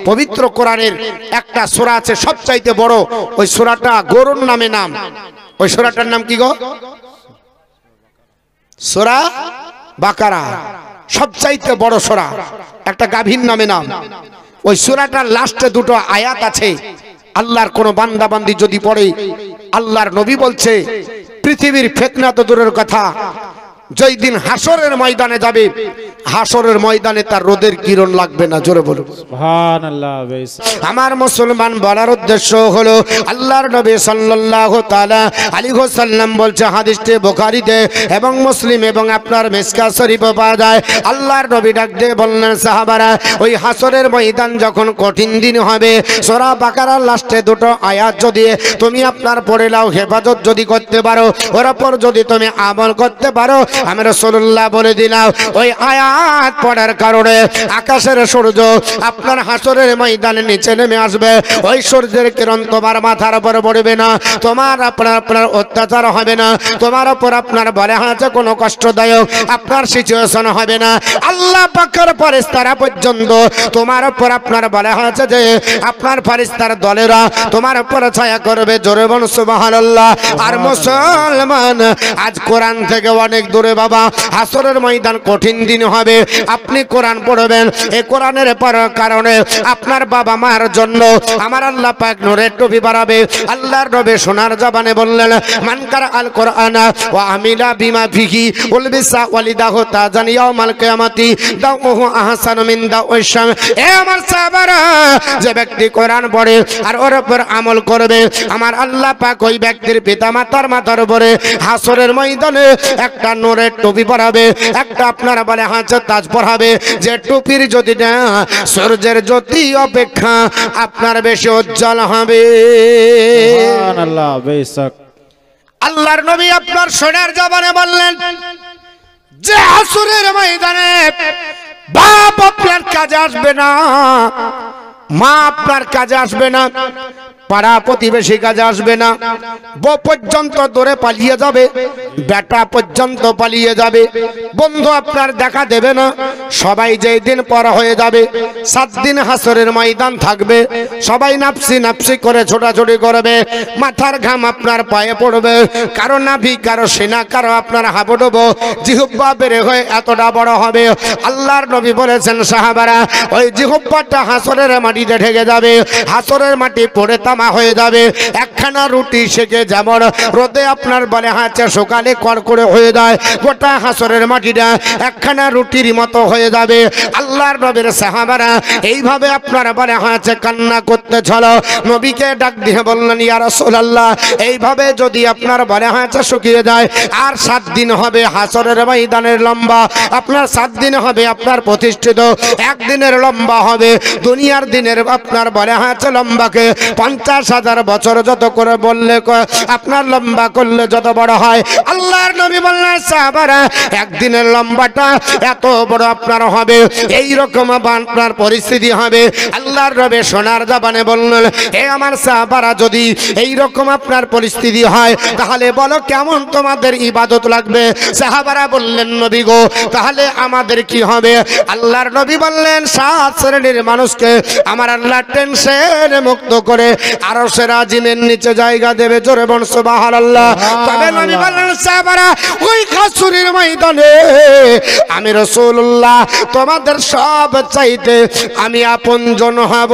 পবিত্র কোরআনের একটা সূরা আছে সবচাইতে বড়, ওই সূরাটা গরুর নামে নাম। ওই সূরাটার নাম কি গো? সূরা বাকারা, সবচাইতে বড় সূরা, একটা গাভীর নামে নাম। ওই সূরাটার লাস্টে দুটো আয়াত আছে। আল্লাহর কোন বান্দা বান্দি যদি পড়ে, আল্লাহর নবী বলছে পৃথিবীর ফিতনা তো দূরের কথা, যেই দিন হাসরের ময়দানে যাবে, হাসরের ময়দানে তার রোদের কিরণ লাগবে না। জোরে বলুন সুবহানাল্লাহ। আমার মুসলমান বলার উদ্দেশ্য হলো আল্লাহর নবী সাল্লাল্লাহু তাআলা আলাইহি ওয়াসাল্লাম বলছে, হাদিসটি বুখারীতে এবং মুসলিম এবং আপনার মিশকাত শরীফে পাওয়া যায়। আল্লাহর নবী ডাক দিয়ে বললেন, সাহাবারা, ওই হাসরের ময়দান যখন কঠিন দিন হবে, সূরা বাকারার লাস্টে দুটো আয়াত যদি তুমি আপনার পড়ে নাও, হেফাজত যদি করতে পারো, ওর উপর যদি তুমি আমল করতে পারো, আমি রাসূলুল্লাহ বলে দিলাম ওই আয়াত পড়ার কারণে আকাশের সূর্য আপনার হাসরের ময়দানে নিচে নেমে আসবে। ওই সূর্যের কিরণ তোমার মাথার উপর পড়বে না, তোমার আপনার অত্যাচার হবে না, তোমার উপর আপনার বলে হাতে কোনো কষ্টদায়ক আপনার সিচুয়েশন হবে না। আল্লাহ পাকের ফেরেশতারা পর্যন্ত তোমার উপর আপনার বলে হাতে যে আপনার ফেরেশতার দলেরা তোমার উপর ছায়া করবে। জোরে বলুন সুবহানাল্লাহ। আর মুসলমান, আজ কোরআন থেকে অনেক দূরে বাবা, হাসরের ময়দান কঠিন দিন হবে, আপনি কোরআন পড়বেন। এই কোরআনের কারণে আপনার বাবা মার জন্য আমার আল্লাহ পাক নূরের টুপি বাড়াবে। আল্লাহর নবী সোনার জবানে বললেন, মান কারা আল কোরআনা ওয়া আমিলা বিমা ফিহি উলবিসা ওয়ালিদাহু তাজান ইয়াউমাল কিয়ামাতি দাউহু আহসানু মিন দাউইশাম। এ আমার সাহাবারা, যে ব্যক্তি কোরআন পড়ে আর ওর উপর আমল করবে, আমার আল্লাহ পাক ওই ব্যক্তির পিতামাতার মাথার উপরে হাসরের ময়দানে একটা নূরের টুপি পরাবে, একটা আপনার বলে হাঁচের তাজ পরাবে, যে টুপির জ্যোতিটা সূর্যের জ্যোতি অপেক্ষা আপনার বেশি উজ্জ্বল হবে। সুবহানাল্লাহ। বেশক আল্লাহর নবী আপনার সোনার জবানে বললেন যে হাসরের ময়দানে বাপ আপনার কাজে আসবে না, মা আপনার কাজে আসবে না, পাড়া প্রতিবেশী কাজে আসবে না, বউ পর্যন্ত দূরে পালিয়ে যাবে, বেটা পর্যন্ত পালিয়ে যাবে, বন্ধু আপনার দেখা দেবে না। সবাই যেই দিন পর হয়ে যাবে, 7 দিন হাসরের ময়দান থাকবে, সবাই নাফসি নাফসি করে ছোটাছুটি করবে, মাথার ঘাম আপনার পায়ে পড়বে, কারো নাভি, কারো সিনা, কারো আপনার হাবুডুবু, জিহ্বা বেড়ে হয়ে এতটা বড় হবে। আল্লাহর নবী বলেছেন, সাহাবারা, ওই জিহ্বাটা হাসরের মাটিতে ঢেকে যাবে, হাসরের মাটি পড়ে তামা হয়ে যাবে। একখানা রুটি সেকে যেমন রোদে আপনার বলে হাঁচে সকালে কড়কড়ে হয়ে যায়, গোটা হাসরের মাটিটা একখানা রুটির মতো হয়ে যাবে। আল্লাহর নবীর সাহাবারা এইভাবে আপনার বলে হাঁচে কান্না করতে চলো। নবীকে ডাক দিয়ে বললেন, ইয়া রাসূলুল্লাহ, এইভাবে যদি আপনার বলে হাঁচে শুকিয়ে যায়, আর 7 দিন হবে হাসরের ময়দানের লম্বা, আপনার 7 দিন হবে আপনার প্রতিষ্ঠিত, একদিনের লম্বা হবে দুনিয়ার দিনের আপনার বলে হাঁচে লম্বাকে 50,000 বছর যত করে বললে আপনার লম্বা করলে যত বড় হয়। আল্লাহর নবী বললেন, সাহাবারা, একদিনের লম্বাটা এত বড় আপনার হবে, এই রকম আপনার পরিস্থিতি হবে। আল্লাহর নবী সোনার জবানে বললেন, হে আমার সাহাবারা, যদি এই রকম আপনার পরিস্থিতি হয়, তাহলে বলো কেমন তোমাদের ইবাদত লাগবে? সাহাবারা বললেন, নবী গো, তাহলে আমাদের কি হবে? আল্লাহর নবী বললেন, 7 শ্রেণীর মানুষকে আমার আল্লাহ টেনশন মুক্ত করে আরশের আজিমের নিচে জায়গা দেবে। জোরে বল সুবহানাল্লাহ। তবে নবী বললেন, সাহাবারা, ওই হাসরের ময়দানে আমি রাসূলুল্লাহ তোমাদের সব চাইতে আমি আপনজন হব,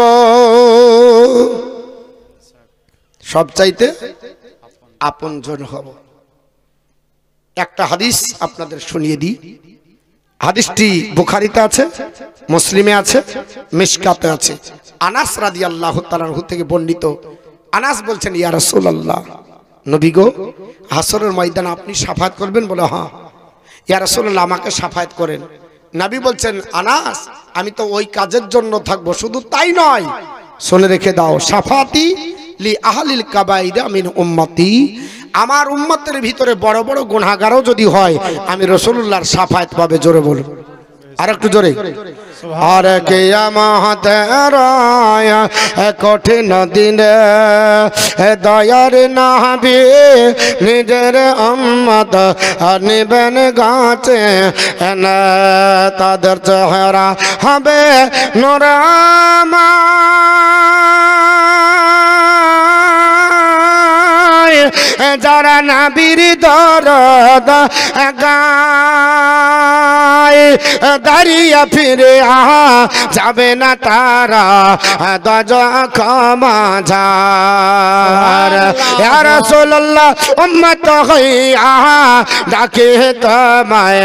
সব চাইতে আপনজন হব। একটা হাদিস আপনাদের শুনিয়ে দিই। হাদিসটি বুখারীতে আছে, মুসলিমে আছে, মিশকাতে আছে। আনাস রাদিয়াল্লাহু তাআলা আনহু থেকে বর্ণিত। আনাস বলছেন, ইয়া রাসূলুল্লাহ, নবী গো, হাসরের ময়দানে আপনি শাফায়াত করবেন? বলে, হ্যাঁ। ইয়া রাসূলুল্লাহ, আমাকে শাফায়াত করেন। নবী বলছেন, আনাস, আমি তো ওই কাজের জন্য থাকবো, শুধু তাই নয়, শুনে রেখে দাও, শাফাতি লি আহলিল কাবাইরা মিন উম্মতি, আমার উম্মতের ভিতরে বড় বড় গুনাহগারও যদি হয়, আমি রাসূলুল্লাহর শাফায়াত পাবে। জোরে বলুন, আর একটু জোরে। আর কিয়ামতের কঠিন দিনে দয়ার নবী নিজের উম্মত নিবেন গাছে, তাদের চেহারা হবে নূরাময়, যারা নবীর দরদ গায় দাঁড়িয়ে ফিরে যাবে না তারা দজক মাঝার ইয়া রাসূলুল্লাহ উম্মত হইয়া ডাকে তোমায়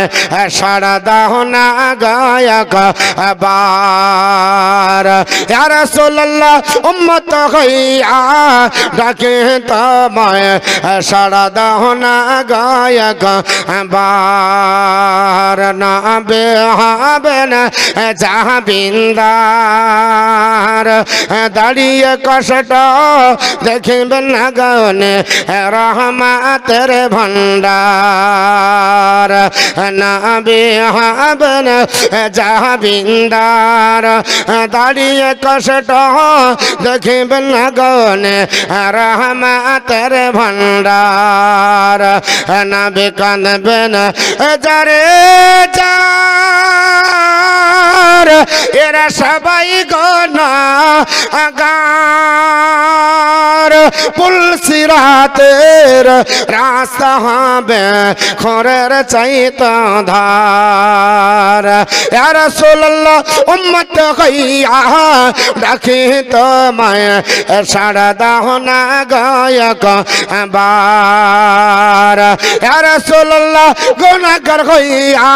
সাড়া দাও না গায়ক বার ইয়া রাসূলুল্লাহ উম্মত হইয়া ডাকে তোমায় সাড়া দাও না গায়ক বার না বেহাবেন জাহাবিন্দার দাঁড়িয়ে কষ্ট দেখবেন না গনে রহমতের ভণ্ডার না বেহাবেন জাহাবিন্দার দাঁড়িয়ে কষ্ট দেখবেন না গনে রহমতের ভণ্ডার না বেকানবেন যারে যার এরা সবাই গুনাহগার পুলসিরাতের রাস্তা হবে খরের চাইতে ধার ইয়া রাসূলুল্লাহ উম্মত হইয়া ডাকি তোমায় সাড়া দাও না গায়ক বার ইয়া রাসূলুল্লাহ গুনাহগার হইয়া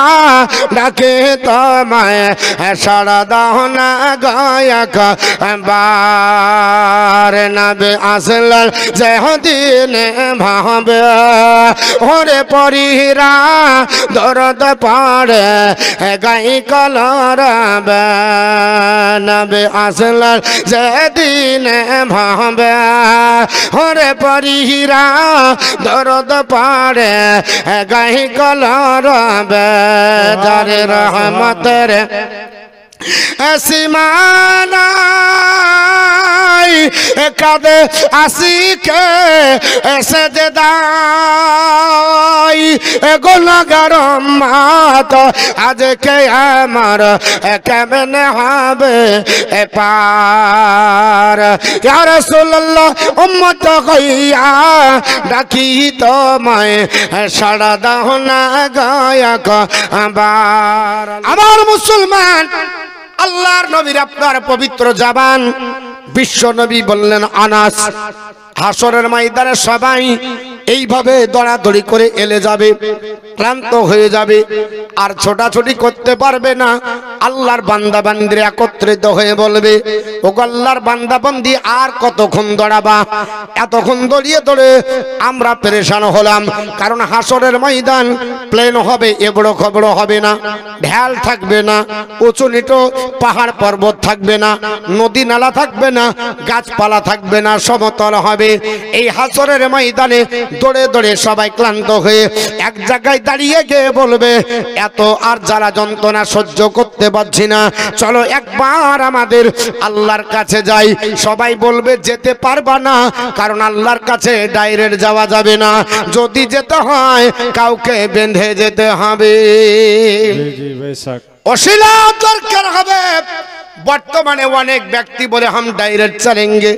ডাকি তোমায় সাড়া দাও না গায়ক বার নবী আসলেন যেদিন ভাবে ওরে পরিরা দরদ পাড়ে গাই কলরবে নবী আসলেন যেদিন ভাবে ওরে পরিরা দরদ পাড়ে গাই কলরবে যারে রহমতের সীমানাই কাঁদে আসিকে সেজদাই গুনাহগার উম্মত আজকে আমার কেমনে হবে পার ইয়া রাসূলুল্লাহ উম্মত হইয়া ডাকি তোমায় সাড়া দাও না গায়ক বার আমার মুসলমান আল্লাহর নবীর আপনার পবিত্র জবান বিশ্ব নবী বললেন আনাস হাসরের ময়দানে সবাই এইভাবে দৌড়াদৌড়ি করে এলে যাবে ক্লান্ত হয়ে যাবে আর ছোটাছুটি করতে পারবে না আল্লাহর বান্দা বান্দিরা একত্রিত হয়ে বলবে ওগো আল্লাহর বান্দা বান্দি আর কতক্ষণ দৌড়াবা এতক্ষণ দৌড়িয়ে দৌড়ে আমরা পেরেশান হলাম কারণ হাসরের ময়দান প্লেন হবে এবড়ো খবড়ো হবে না ঢাল থাকবে না উঁচু নিটো পাহাড় পর্বত থাকবে না নদী নালা থাকবে না গাছপালা থাকবে না সমতল হবে এই হাসরের ময়দানে দৌড়ে দৌড়ে সবাই ক্লান্ত হয়ে এক জায়গায় দাঁড়িয়ে গিয়ে বলবে এত আর জ্বালা যন্ত্রণা সহ্য করতে পারছি না চলো একবার আমাদের আল্লাহর কাছে যাই সবাই বলবে যেতে পারবা না কারণ আল্লাহর কাছে ডাইরেক্ট যাওয়া যাবে না যদি যেতে হয় কাউকে বেঁধে যেতে হবে অশিলা দরকার হবে বর্তমানে অনেক ব্যক্তি বলে হাম ডাইরেক্ট চলেंगे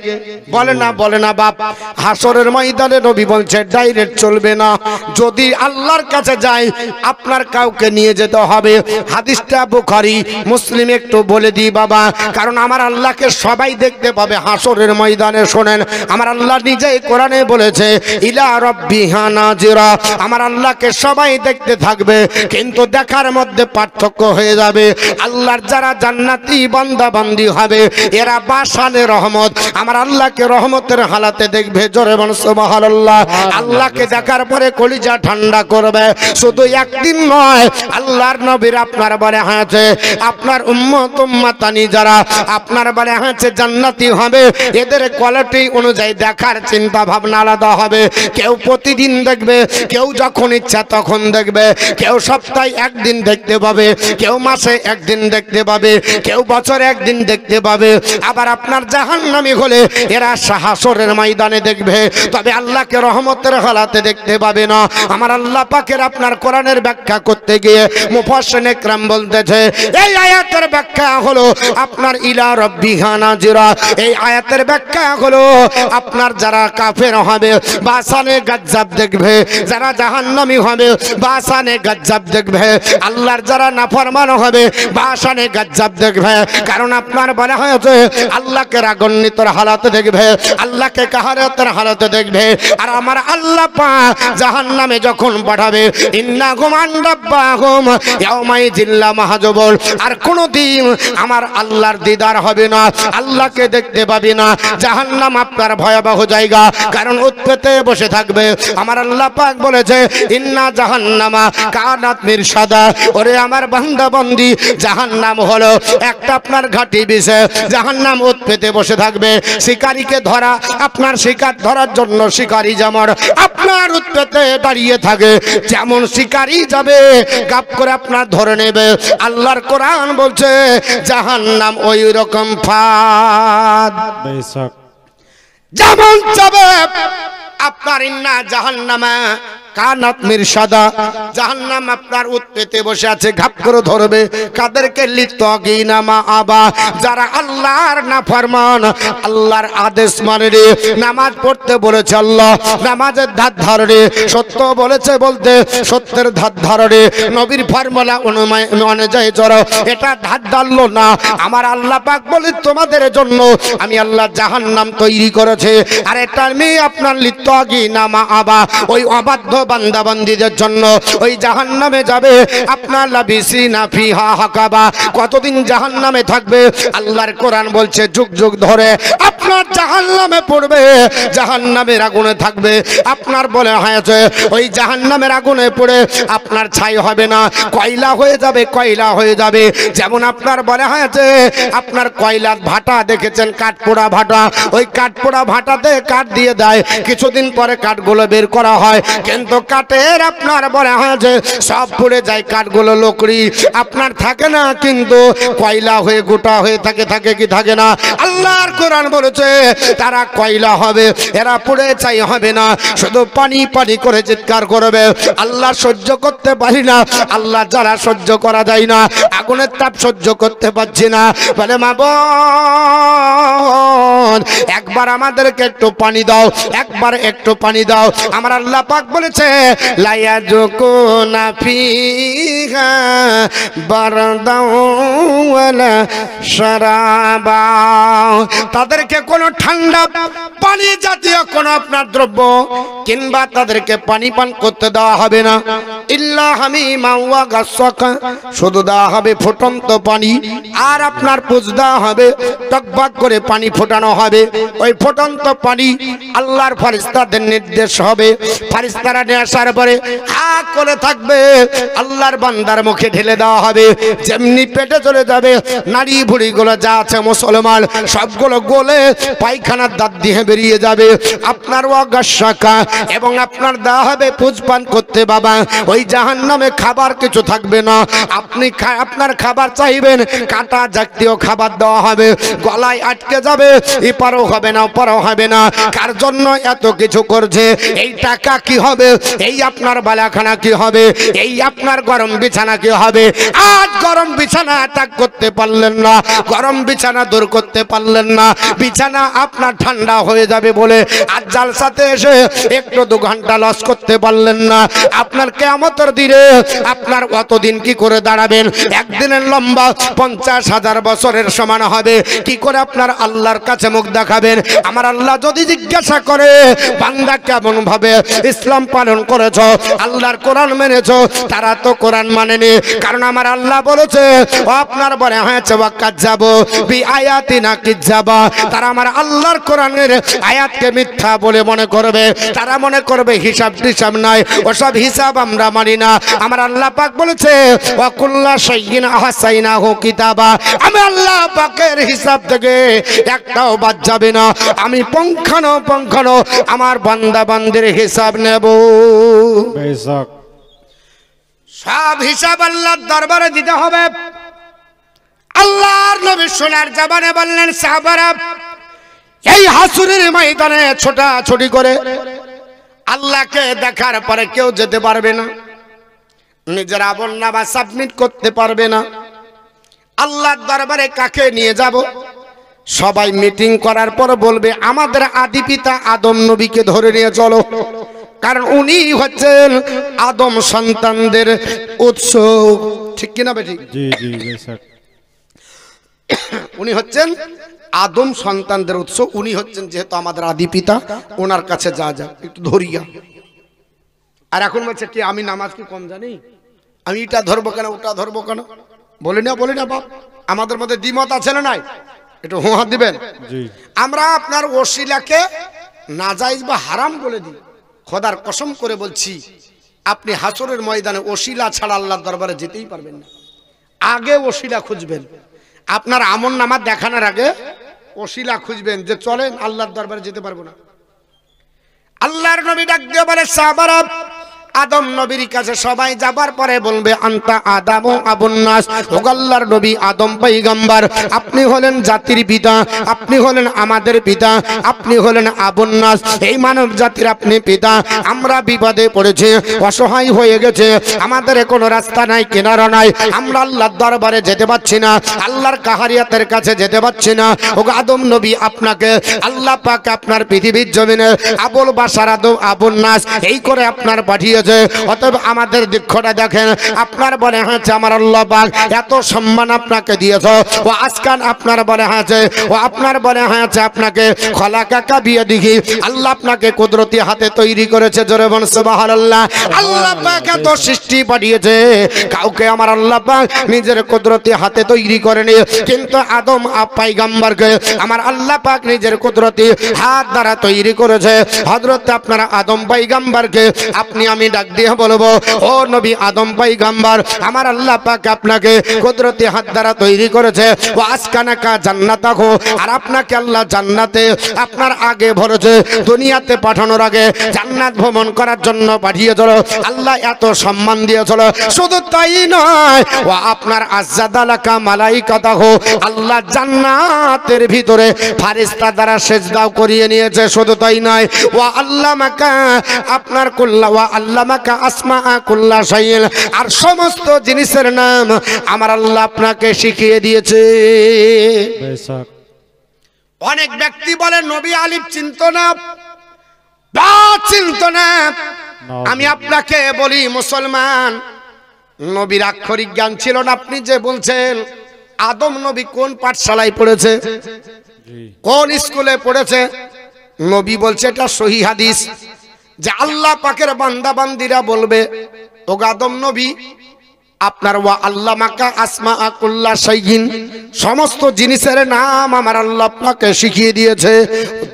বলে না বাপ হাসরের ময়দানে নবী বলছে ডাইরেক্ট চলবে না যদি আল্লাহর কাছে যাই আপনার কাউকে নিয়ে যেতে হবে হাদিসটা বুখারী মুসলিম একটু বলে দিই বাবা কারণ আমার আল্লাহকে সবাই দেখতে পাবে হাসরের ময়দানে শুনেন আমার আল্লাহ নিজেই কোরআনে বলেছে ইলা রাব্বিহা নাজিরা আমার আল্লাহকে সবাই দেখতে থাকবে কিন্তু দেখার মধ্যে পার্থক্য হয়ে যাবে আল্লাহর যারা জান্নাতি বান্দা বান্দি হবে এরা বাসানে রহমত আমার আল্লাহকে রহমতের হালাতে দেখবে জোরে বল সুবহানাল্লাহ আল্লাহকে দেখার পরে কলিজা ঠান্ডা করবে শুধু একদিন নয় আল্লাহর নবীর আপনার বলে হাতে আপনার উম্মত উম্মাতানি যারা আপনার বলে হাতে জান্নাতি হবে এদের কোয়ালিটি অনুযায়ী দেখার চিন্তা ভাবনা আলাদা হবে কেউ প্রতিদিন দেখবে কেউ যখন ইচ্ছা তখন দেখবে কেউ সপ্তাহে একদিন দেখতে পাবে কেউ মাসে একদিন দেখতে পাবে, কেউ বছরে একদিন দেখতে পাবে। আবার আপনার জাহান্নামী হলে এরা হাসরের ময়দানে দেখবে, তবে আল্লাহকে রহমতের হালাতে দেখতে পাবে না। আমার আল্লাহ পাকের আপনার কোরআনের ব্যাখ্যা করতে গিয়ে মুফাসসিরিন ইকরাম বলতেছে এই আয়াতের ব্যাখ্যা হলো আপনার ইলা রাব্বিহা নাজিরা। এই আয়াতের ব্যাখ্যা হলো আপনার যারা কাফের হবে বাসানে গাজ্জাব দেখবে, যারা জাহান্নামী হবে বাসানে গাজ্জাব দেখবে, আল্লাহর যারা নাফরমান হবে বাসানে গাজ্জাব দেখবে। কারণ আপনার বলা হয়েছে আল্লাহকে রাগান্বিতর হালাতে দেখবে, আল্লাহকে কাহারাতের হালাতে দেখবে। আর আমার আল্লাহ পাক জাহান্নামে যখন পাঠাবে ইন্নাহুম আন রাব্বাহুম ইয়াউমাইযিন লামাহজুবুন, আর কোনদিন আমার আল্লাহর দিদার হবে না, আল্লাহকে দেখতে পাবি না। জাহান্নাম আপনার ভয়াবহ জায়গা, কারণ উৎপেতে বসে থাকবে। আমার আল্লাহ পাক বলেছে ইন্না জাহান্নামা কানাত মিরসাদা। ওরে আমার বান্দা বান্দি, জাহান্নাম হলো একটা আপনার ঘাটি বিষয়। জাহান্নাম উৎপেতে বসে থাকবে, শিকারীকে ধরা আপনার শিকার ধরার জন্য শিকারী যেমন আপনার উৎপেতে দাঁড়িয়ে থাকে, যেমন শিকারী যাবে গাপ করে আপনার ধরে নেবে। আল্লাহর কোরআন বলছে জাহান্নাম ওই রকম ফাঁদ যেমন যাবে আপনার ইন্না জাহান্নামা কানাত মিরসাদা। জাহান্নাম আপনার উৎপেতে বসে আছে, ঘাপ করে ধরবে কাদেরকে? লিত্তাগিনা মাআবা, যারা আল্লাহর নাফরমান, আল্লাহর আদেশ মানে রে। নামাজ পড়তে বলেছে আল্লাহ, নামাজের ধার ধারে, সত্য বলেছে বলতে সত্যের ধার ধারে, নবীর ফর্মুলা অনুযায়ী চলো, এটা ধার ধারলো না। আমার আল্লাহ পাক বলে তোমাদের জন্য আমি আল্লাহ জাহান্নাম তৈরি করেছে। আর এটা আমি আপনার লিত্তাগিনা মাআবা, ওই অবাধ্য বান্দা বান্দীদের জন্য ওই জাহান্নামে যাবে আপনার লাবিসিনা ফিহা হাকাবা। কতদিন জাহান্নামে থাকবে? আল্লাহর কোরআন বলছে যুগ যুগ ধরে আপনার জাহান্নামে পড়বে, জাহান্নামের আগুনে থাকবে। আপনার বলে হয়েছে ওই জাহান্নামের আগুনে পড়ে আপনার ছাই হবে না, কয়লা হয়ে যাবে, কয়লা হয়ে যাবে। যেমন আপনার বলে হয়েছে আপনার কয়লার ভাটা দেখেছেন, কাঠপোড়া ভাটা, ওই কাঠপোড়া ভাটাতে কাঠ দিয়ে দেয়, কিছুদিন পরে কাঠগুলো বের করা হয়, কিন্তু কাঠের আপনার বলা হয় যে সব পুড়ে যায়, কাঠগুলো লকড়ি আপনার থাকে না, কিন্তু কয়লা হয়ে গোটা হয়ে থাকে, থাকে কি থাকে না? আল্লাহর কোরআন বলেছে তারা কয়লা হবে, এরা পুড়ে ছাই হবে না, শুধু পানি পানি করে চিৎকার করবে। আল্লাহ সহ্য করতে পারি না, আল্লাহ যারা সহ্য করা যায় না, আগুনের তাপ সহ্য করতে পারছি না, বলে মা বোন একবার আমাদেরকে একটু পানি দাও, একবার একটু পানি দাও। আমার আল্লাহ পাক বলেছে লায়াজুকুনা ফিহা বারদাও ওয়ালা শারাবা, তাদেরকে কোনো ঠান্ডা পানি জাতীয় কোনো আপনার দ্রব্য কিংবা তাদেরকে পানি পান করতে দেওয়া হবে না। ইল্লা হামিমা ওয়া গাসসাকা, শুধু দেওয়া হবে ফুটন্ত পানি, আর আপনার পুজ দেওয়া হবে, টকবক করে পানি ফোটানো হবে। ওই ফুটন্ত পানি আল্লাহর ফেরেশতাদের নির্দেশ হবে, ফেরেশতারা নিয়ে আসার পরে হা করে থাকবে, আল্লাহর বান্দার মুখে ঢেলে দেওয়া হবে। যেমনি পেটে চলে যাবে, নারী ভুড়িগুলো যা আছে মুসলমান সবগুলো গলে পায়খানার দাঁত দিয়ে বেরিয়ে যাবে। আপনার ওয়াগাশাকা, এবং আপনার দেওয়া হবে পুজপান করতে। বাবা ওই জাহান্নামে খাবার কিছু থাকবে না, আপনি আপনার খাবার চাইবেন, কাঁটা জাতীয় খাবার দেওয়া হবে, গলায় আটকে যাবে, এপারও হবে না ওপারও হবে না। কার জন্য এত কিছু করছে? এই টাকা কি হবে, এই আপনার বালাখানা কি হবে, এই আপনার গরম বিছানা কি হবে? আজ গরম বিছানা ত্যাগ করতে পারলেন না, গরম বিছানা দূর করতে পারলেন না, বিছানা আপনার ঠান্ডা হয়ে যাবে বলে আজ জালসাতে এসে একটু 2 ঘন্টা লস করতে পারলেন না। আপনার কিয়ামতের দিনে আপনার কতদিন কি করে দাঁড়াবেন? একদিনের লম্বা 50,000 বছরের সমান হবে। কি করে আপনার আল্লাহর কাছে মুখ দেখাবেন? আমার আল্লাহ যদি জিজ্ঞাসা করে বান্দা কেমন ভাবে ইসলাম পালন করেছ, আল্লাহর কোরআন মেনেছ, তারা তো কোরআন মানেনি। কারণ আমার আল্লাহ বলেছে আপনার বলে হয়েছে ওয়াকাজ্জাবু বিআয়াতিনা কিজ্জাবা, তারা আমার আল্লাহর কোরআনের আয়াতকে মিথ্যা বলে মনে করবে, তারা মনে করবে হিসাব টিসাব নাই, ওসব হিসাব আমরা মানি না। আমার আল্লাহ পাক বলেছে ওয়া কুল্লা শাইইন আহসাইনাহু কিতাবা, আমি আল্লাহ পাকের হিসাব থেকে একটাও বাদ যাবে না, আমি পুঙ্খানুপুঙ্খানু আমার বান্দা বান্দির হিসাব নেব। সব হিসাব আল্লাহর দরবারে দিতে হবে। আল্লাহর নবী সোনার জবানে বললেন, সাহাবারা এই হাসুরের ময়দানে ছোটাছুটি করে আল্লাহকে দেখার পরে কেউ যেতে পারবে না, নিজের আমলনামা সাবমিট করতে পারবে না। আল্লাহর দরবারে কাকে নিয়ে যাব? সবাই মিটিং করার পর বলবে আমাদের আদি পিতা আদম নবীকে ধরে নিয়ে চলো, কারণ উনি হচ্ছেন আদম সন্তানদের উৎস। ঠিক কিনা বেঠিক? জি জি স্যার। উনি হচ্ছেন আদম সন্তানদের উৎস, উনি হচ্ছেন যেহেতু আমাদের আদি পিতা, ওনার কাছে যা যা একটু ধরিয়া। আর এখন বলছে কি আমি নামাজ কি কম জানি, আমি এটা ধরবো কেন ওটা ধরবো কেন? বলি না বাপ, আমাদের মধ্যে দ্বিমত আছে না নাই? একটু হাত দিবেন। আমরা আপনার ওসিলাকে নাজাইজ বা হারাম বলে দিই। খোদার কসম করে বলছি, আপনি হাসরের ময়দানে ওসিলা ছাড়া আল্লাহর দরবারে যেতেই পারবেন না। আগে ওসিলা খুঁজবেন, আপনার আমল নামা দেখানোর আগে ওসিলা খুঁজবেন যে চলেন আল্লাহর দরবারে যেতে পারবো না। আল্লাহর নবী ডাক দিয়ে বলে, সাহাবারা আদম নবীর কাছে সবাই যাবার পরে বলবে আনতা আদম আবুন নাস, ও আল্লাহর নবী আদম পয়গম্বর, আপনি হলেন জাতির পিতা, আপনি হলেন আমাদের পিতা, আপনি হলেন আবুন নাস, এই মানব জাতির আপনি পিতা। আমরা বিপদে পড়েছি, অসহায় হয়ে গেছে, আমাদের কোনো রাস্তা নাই, কিনারা নাই, আমরা আল্লাহর দরবারে যেতে পারছি না, আল্লাহর কাহারিয়াতের কাছে যেতে পারছি না। ও আদম নবী আপনাকে আল্লাহ পাক আপনার পৃথিবীর জমিনে আবুল বাশার আদম আবুন নাস এই করে আপনার পাঠিয়ে। অতএব আমাদের দীক্ষাটা দেখেন, আপনার বলে হয়েছে আমার আল্লাহ পাক এত সম্মান আপনাকে দিয়েছে, ও আজকাল আপনার বলে হয়েছে, ও আপনার বলে হয়েছে আপনাকে খলা কাকা বিয়ে দেখি আল্লাহ আপনাকে কুদরতি হাতে তৈরি করেছে। জোরে বল সুবহানাল্লাহ। আল্লাহ পাক এত সৃষ্টি পাঠিয়েছে, কাউকে আমার আল্লাহ পাক নিজের কুদরতি হাতে তৈরি করেনি, কিন্তু আদম পয়গম্বরকে আমার আল্লাহ পাক নিজের কুদরতি হাত দ্বারা তৈরি করেছে। হযরত আপনার আদম পয়গম্বরকে আপনি আমি ডাক দিয়ে বলবো, ও নবী আদম পয়গম্বর, আমার আল্লাহ পাক আপনাকে কুদরতি হাত দ্বারা তৈরি করেছে, ও আসকানাকা জান্নাতাহু, আর আপনাকে আল্লাহ জান্নাতে আপনার আগে ভরেছে, দুনিয়াতে পাঠানোর আগে জান্নাত ভ্রমণ করার জন্য পাঠিয়েছিল। আল্লাহ এত সম্মান দিয়েছিল, শুধু তাই নয়, ও আপনার আজ্জাদালাকা মালাইকাতাহু, আল্লাহ জান্নাতের ভিতরে ফেরেশতা দ্বারা সেজদাও করিয়ে নিয়েছে। শুধু তাই নয়, ও আল্লামাকা আপনার কুল্লা ওয়া আল্লামাকা আসমা কুল্লা শাইইন, আর সমস্ত জিনিসের নাম আমার আল্লাহ আপনাকে শিখিয়ে দিয়েছে। অনেক ব্যক্তি বলে নবী আলিফ চিনত না, বা চিনত না। আমি আপনাকে বলি মুসলমান, নবীর আক্ষরিক জ্ঞান ছিল না। আপনি যে বলছেন আদম নবী কোন পাঠশালায় পড়েছে, কোন স্কুলে পড়েছে? নবী বলছে এটা সহিহ হাদিস, যে আল্লাহ পাকের বান্দা বান্দিরা বলবে, ও আদম নবী আপনার ওয়া আল্লামাকা আসমা কুল্লা শাইইন, সমস্ত জিনিসের নাম আমার আল্লাহ আপনাকে শিখিয়ে দিয়েছে।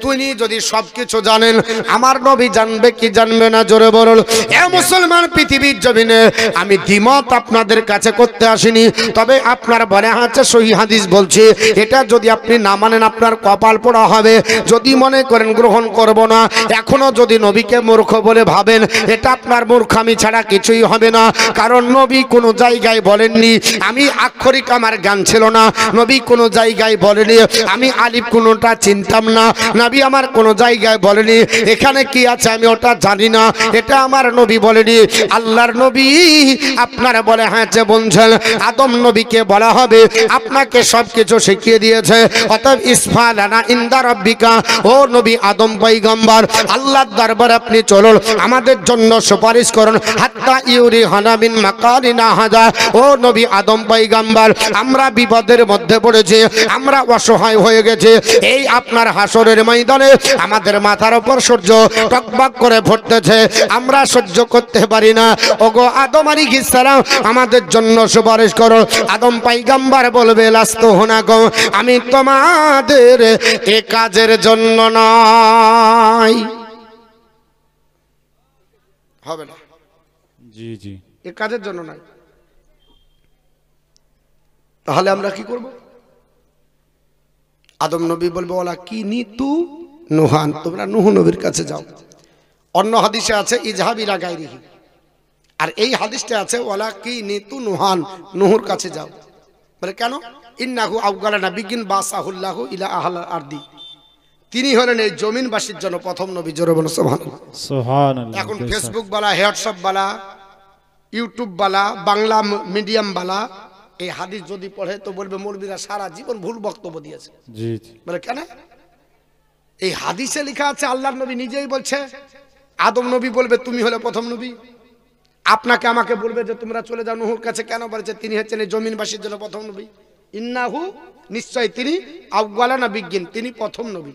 তিনি যদি সবকিছু জানেন, আমার নবী জানবে কি জানবে না? জোরে বলুন। এ মুসলমান, পৃথিবীর জমিনে আমি দ্বিমত আপনাদের কাছে করতে আসিনি, তবে আপনার বলে আছে সহিহ হাদিস বলছে, এটা যদি আপনি না মানেন আপনার কপাল পোড়া হবে। যদি মনে করেন গ্রহণ করব না, এখনো যদি নবীকে মূর্খ বলে ভাবেন, এটা আপনার মূর্খামি ছাড়া কিছুই হবে না। কারণ নবী কোনো জায়গায় বলেননি আমি আক্ষরিক আমার জ্ঞান ছিল না, নবী কোনো জায়গায় বলেনি আমি আলিফ কোনোটা চিনতাম না, নবী আমার কোনো জায়গায় বলেনি এখানে কি আছে আমি ওটা জানি না, এটা আমার নবী বলেনি। আল্লাহর নবী আপনার বলে হয়েছে বলছেন আদম নবীকে বলা হবে আপনাকে সবকিছু শিখিয়ে দিয়েছে। অতএব ইসফালানা ইনদা রাব্বিকা, ও নবী আদম পয়গম্বর, আল্লাহর দরবারে আপনি চলুন, আমাদের জন্য সুপারিশ করুন। হাত্তা ইউরি হানা মিন মাকারিনা হাদা, ও নবী আদম পয়গম্বর, আমরা বিপদের মধ্যে পড়েছি, আমরা অসহায় হয়ে গেছি। এই আপনার হাসরের ময়দানে আমাদের মাথার উপর সূর্য টকবক করে ফুটতেছে, আমরা সহ্য করতে পারি না। ওগো আদম আলাইহিস সালাম, আমাদের জন্য সুপারিশ করো। আদম পয়গম্বর বলবে লাস্তু হুনাকুম, আমি তোমাদের এ কাজের জন্য নয়। হবে না, জি জি, এ কাজের জন্য নয়। তাহলে আমরা কি করব? আদম নবী বলবে ওলা কি নিতু নুহান, তোমরা নূহ নবীর কাছে যাও। অন্য হাদিসে আছে ইজহাব ইলা গায়রিহি, আর এই হাদিসটা আছে ওয়ালা কি নিতু নুহান, নুহুর কাছে যাও। বলে কেন? ইন্নাহু আউগালা নাবিয়্যিন বাসাহুল্লাহু ইলা আহলিল আরদি, তিনি হলেন এই জমিনবাসীর জন্য প্রথম নবী। জোরে বলো সুবহানাল্লাহ। সুবহানাল্লাহ। এখন ফেসবুক বালা, হোয়াটসঅ্যাপ বালা, ইউটিউব বালা, বাংলা মিডিয়াম বালা এই হাদিস যদি পড়ে তো বলবে মৌলবীরা সারা জীবন ভুল বক্তব্য দিয়েছে। জি জি। বলে কেন? এই হাদিসে লেখা আছে, আল্লাহর নবী নিজেই বলছে, আদম নবী বলবে তুমি হলে প্রথম নবী, আপনাকে আমাকে বলবে যে তোমরা চলে যাও নূহুর কাছে। কেন বলেছে? তিনি হচ্ছেন এই জমিনবাসীর জন্য প্রথম নবী। ইন্নাহু, নিশ্চয় তিনি, আউয়ালা নাবিয়্যিন, তিনি প্রথম নবী।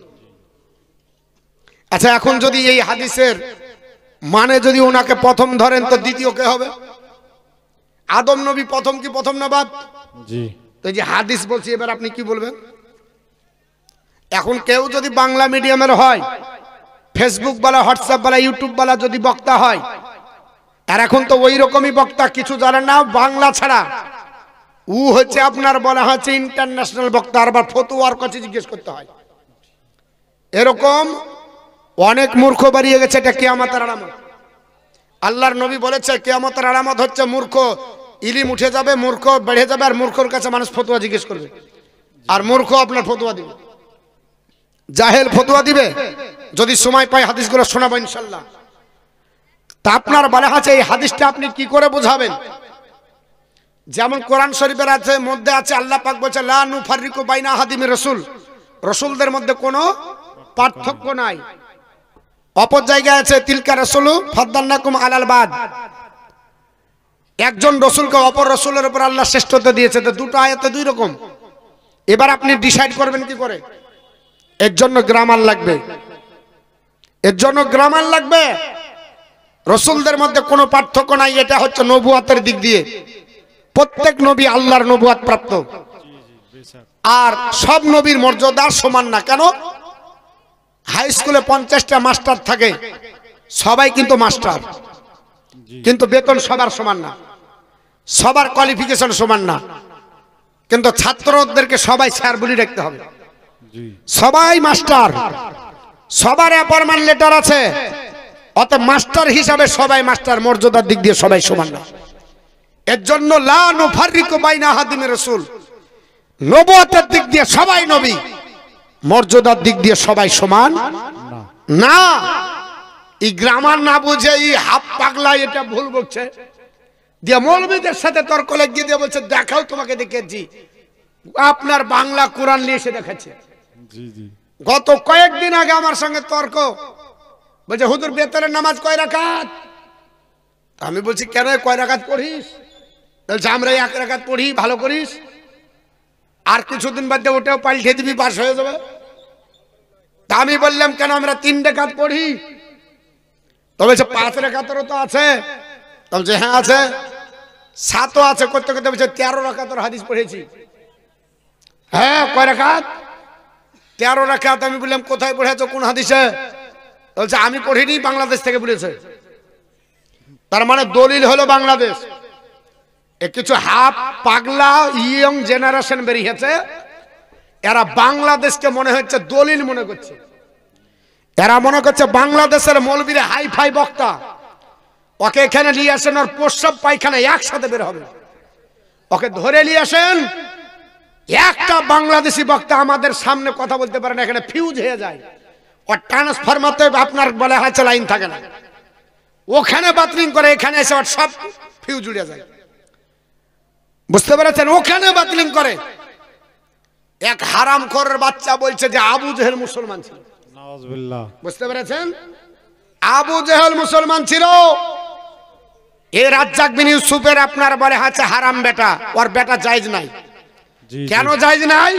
আচ্ছা, এখন যদি এই হাদিসের মানে যদি ওনাকে প্রথম ধরেন তো দ্বিতীয় কে হবে? আদম নবী প্রথম কি প্রথম না বাদ? জি। তো এই যে হাদিস বলছি, এবার আপনি কি বলবেন? এখন কেউ যদি বাংলা মিডিয়ামের হয়, ফেসবুক বালা, হোয়াটসঅ্যাপ বালা, ইউটিউব বালা যদি বক্তা হয়, আর এখন তো ওই রকমই বক্তা কিছু জানে না বাংলা ছাড়া, ও হচ্ছে আপনার বলা হচ্ছে ইন্টারন্যাশনাল বক্তা, আর আবার ফতোয়ার কাছে জিজ্ঞেস করতে হয়। এরকম অনেক মূর্খ বাড়িয়ে গেছে। এটা কিয়ামতের আলামত। আল্লাহর নবী বলেছে কিয়ামতের আলামত হচ্ছে মূর্খ, ইলিম উঠে যাবে, মূর্খ বেড়ে যাবে, আর মূর্খর কাছে মানুষ ফতোয়া জিজ্ঞেস করবে, আর মূর্খ আপনার ফতোয়া দিবে, জাহেল ফতোয়া দিবে। যদি সময় পাই হাদিসগুলো শোনাবো ইনশাআল্লাহ। তা আপনার বলা আছে এই হাদিসটা আপনি কি করে বোঝাবেন? যেমন কোরআন শরীফের আছে, মধ্যে আছে আল্লাহ পাক বলছে লা নুফাররিকু বাইনা আহাদিন মির রাসূল, রাসূলদের মধ্যে কোনো পার্থক্য নাই। অপর জায়গায় আছে তিলকা রাসূলু ফাদ্দালনাকুম আলাল বাদ, একজন রাসূলকে অপর রাসূলের উপর আল্লাহ শ্রেষ্ঠত্ব দিয়েছে। তো দুটো আয়াতে দুই রকম। এবার আপনি ডিসাইড করবেন কি করে? এর জন্য গ্রামার লাগবে, এর জন্য গ্রামার লাগবে। রাসূলদের মধ্যে কোনো পার্থক্য নাই, এটা হচ্ছে নবুয়তের দিক দিয়ে। প্রত্যেক নবী আল্লাহর নবুয়ত প্রাপ্ত, আর সব নবীর মর্যাদা সমান না। কেন? হাই স্কুলে 50টা মাস্টার থাকে, সবাই কিন্তু মাস্টার, কিন্তু বেতন সবার সমান না, সবার কোয়ালিফিকেশন সমান না, কিন্তু ছাত্রদেরকে সবাই স্যার বলে রাখতে হবে। সবাই মাস্টার, সবার অ্যাপয়েন্টমেন্ট লেটার আছে, অতএব মাস্টার হিসাবে সবাই মাস্টার, মর্যাদার দিক দিয়ে সবাই সমান না। এর জন্য লা নুফাররিকু বাইনা আহাদিন মির রাসূল, নবুয়তের দিক দিয়ে সবাই নবী, মর্যাদার দিক দিয়ে সবাই সমান না। এই গ্রামার না বুঝে এই হাফ পাগলা এটা ভুল বলছে, দিয়ে মৌলবীদের সাথে তর্ক লাগিয়ে দিয়ে বলছে দেখাও তোমাকে দেখেছি। আপনার বাংলা কোরআন নিয়ে এসে দেখাচ্ছে। গত কয়েকদিন আগে আমার সঙ্গে তর্ক, বলছে হুজুর বেতনের নামাজ কয় রাকাত? আমি বলছি কেন, কয় রাকাত পড়িস? বলছে আমরা 1 রাকাত পড়ি, ভালো করিস, আর কিছুদিন বাদে ওটাও পাল্টে দিবি, পাস হয়ে যাবে। তা আমি বললাম কেন, আমরা 3 রাকাত পড়ি। তো বলছে 5 রাকাতেরও তো আছে। বলছে হ্যাঁ আছে। 7ও আছে। করতে করতে বলছে 13 রাকাতের হাদিস পড়েছি। হ্যাঁ, কয় রাকাত? 13 রাকাত। আমি বললাম কোথায় পড়েছো, কোন হাদিসে? বলছে আমি পড়িনি, বাংলাদেশ থেকে বলেছে। তার মানে দলিল হলো বাংলাদেশ। কিছু হাফ পাগলা ইয়ং জেনারেশন বেরিয়েছে, এরা বাংলাদেশকে মনে হচ্ছে দলিল মনে করছে। এরা মনে করছে বাংলাদেশের মৌলবীরা হাই ফাই বক্তা, ওকে এখানে নিয়ে আসেন, ওর প্রস্রাব পায়খানা একসাথে বের হবে, ওকে ধরে নিয়ে আসেন। একটা বাংলাদেশি বক্তা আমাদের সামনে কথা বলতে পারে না, এখানে ফিউজ হয়ে যায়, ওর ট্রান্সফরমারতে আপনার বলে হাতে লাইন থাকে না, ওখানে বাতিল করে, এখানে এসে ওর সব ফিউজ উড়ে যায়। বুঝতে পেরেছেন? ওখানে বাতিল করে। এক হারামখোরের বাচ্চা বলছে যে আবু জেহেল মুসলমান ছিল। নাউজুবিল্লাহ। বুঝতে পেরেছেন? আবু জেহেল মুসলমান ছিল। এই রাজ্জাক বিন ইউসুফের আপনার বলে আছে হারাম বেটা, ওর বেটা জায়েজ নাই। কেন জায়েজ নাই?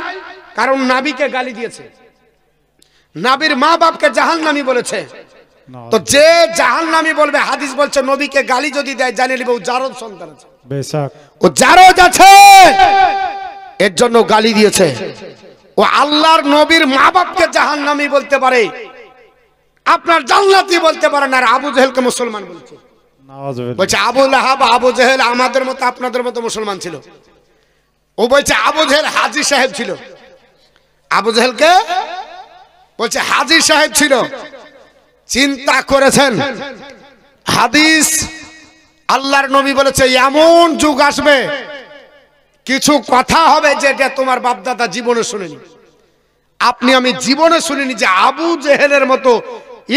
কারণ নবীকে গালি দিয়েছে, নবীর মা বাপকে জাহান্নামী বলেছে। তো যে জাহান্নামী বলবে, হাদিস বলছে নবীকে গালি যদি দেয় জানে নিবে ও জারদ সন্তান আছে, বেশক ও জারদ আছে, এর জন্য গালি দিয়েছে। ও আল্লাহর নবীর মা বাপকে জাহান্নামী বলতে পারে, আপনার জান্নাতি বলতে পারে না। আর আবু জেহেলকে মুসলমান বলছে। বলছে আবু লাহাব, আবু জেহেল আমাদের মতো আপনাদের মতো মুসলমান ছিল। ও বলছে আবু জেহেল হাজী সাহেব ছিল। আবু জেহেলকে বলছে হাজী সাহেব ছিল। চিন্তা করেছেন, হাদিস আল্লাহর নবী বলেছে এমন যুগ আসবে, কিছু কথা হবে যেটা তোমার বাপদাদা জীবনে শুনেনি, আপনি আমি জীবনে শুনিনি, যে আবু জেহেলের মতো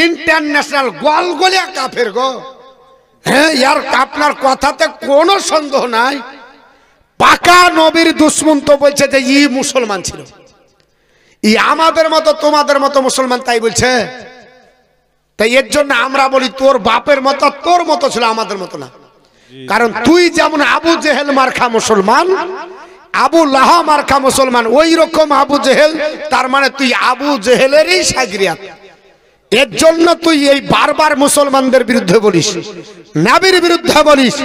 ইন্টারন্যাশনাল গলগলিয়া কাফের গো। হ্যাঁ, ইয়ার আপনার কথাতে কোনো সন্দেহ নাই, পাকা নবীর দুশ্মন তো বলছে যে ই মুসলমান ছিল, ই আমাদের মতো তোমাদের মতো মুসলমান, তাই বলছে। তাই এর জন্য আমরা বলি তোর বাপের মতো তোর মতো ছিল, আমাদের মতো না। কারণ তুই যেমন আবু জেহেল মার্কা মুসলমান, আবু লাহা মার্কা মুসলমান, ওই রকম আবু জেহেল, তার মানে তুই আবু জেহেলেরই শাগরিয়াত। এর জন্য তুই এই বারবার মুসলমানদের বিরুদ্ধে বলিস, নবীর বিরুদ্ধে বলিস,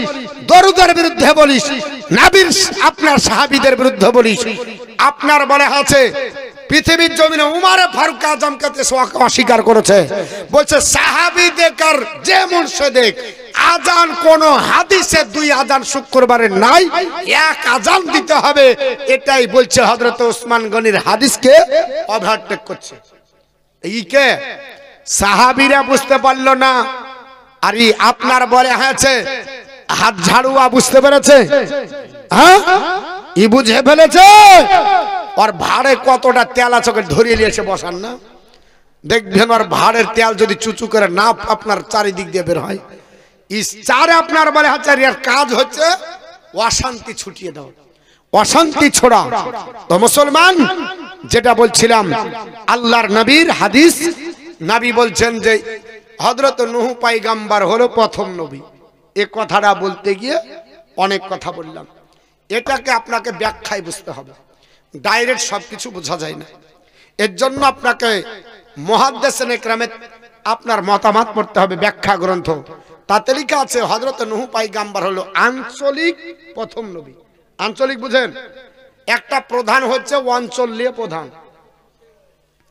দরুদের বিরুদ্ধে বলিস, নবীর আপনার সাহাবীদের বিরুদ্ধে বলিস। আপনার বলে আছে পৃথিবীর জমিনে উমারে ফারুক আজমকে অস্বীকার করেছে, বলছে সাহাবী দেখার যেমন সে দেখ, আজান কোন হাদিসে দুই আজান শুক্রবারে নাই, এক আজান দিতে হবে, এটাই বলছে হযরত ওসমান গনির হাদিসকে ওভারটেক করছে। এই কে সাহাবীরা বুঝতে পারলো না, আর আপনার বলে হয়েছে হাত ঝাড়ুয়া বুঝতে পেরেছে, হ্যাঁ ই বুঝে ফেলেছে। আর ভাড়ে কতটা তেল আছে ধরিয়ে নিয়ে এসে বসান না, দেখবেন আর ভাড়ের তেল যদি চুচু করে না আপনার চারিদিক দিয়ে বের হয়, চারে আপনার বলে হচ্ছে এর কাজ হচ্ছে অশান্তি ছুটিয়ে দাও, অশান্তি ছড়া। তো মুসলমান, যেটা বলছিলাম আল্লাহর নবীর হাদিস, নবী বলছেন যে হযরত নূহ পয়গম্বর হলো প্রথম নবী। এই কথাটা বলতে গিয়ে অনেক কথা বললাম, এটাকে আপনাকে ব্যাখ্যায় বুঝতে হবে, ডাইরেক্ট সবকিছু বোঝা যায় না। এর জন্য আপনাকে মুহাদ্দিসিন ইকরামে আপনার মতামত পড়তে হবে, ব্যাখ্যা গ্রন্থ, তাতে লেখা আছে হযরত নূহ পয়গম্বর হলো আঞ্চলিক প্রথম নবী। আঞ্চলিক বুঝেন, একটা প্রধান হচ্ছে অঞ্চলীয় প্রধান,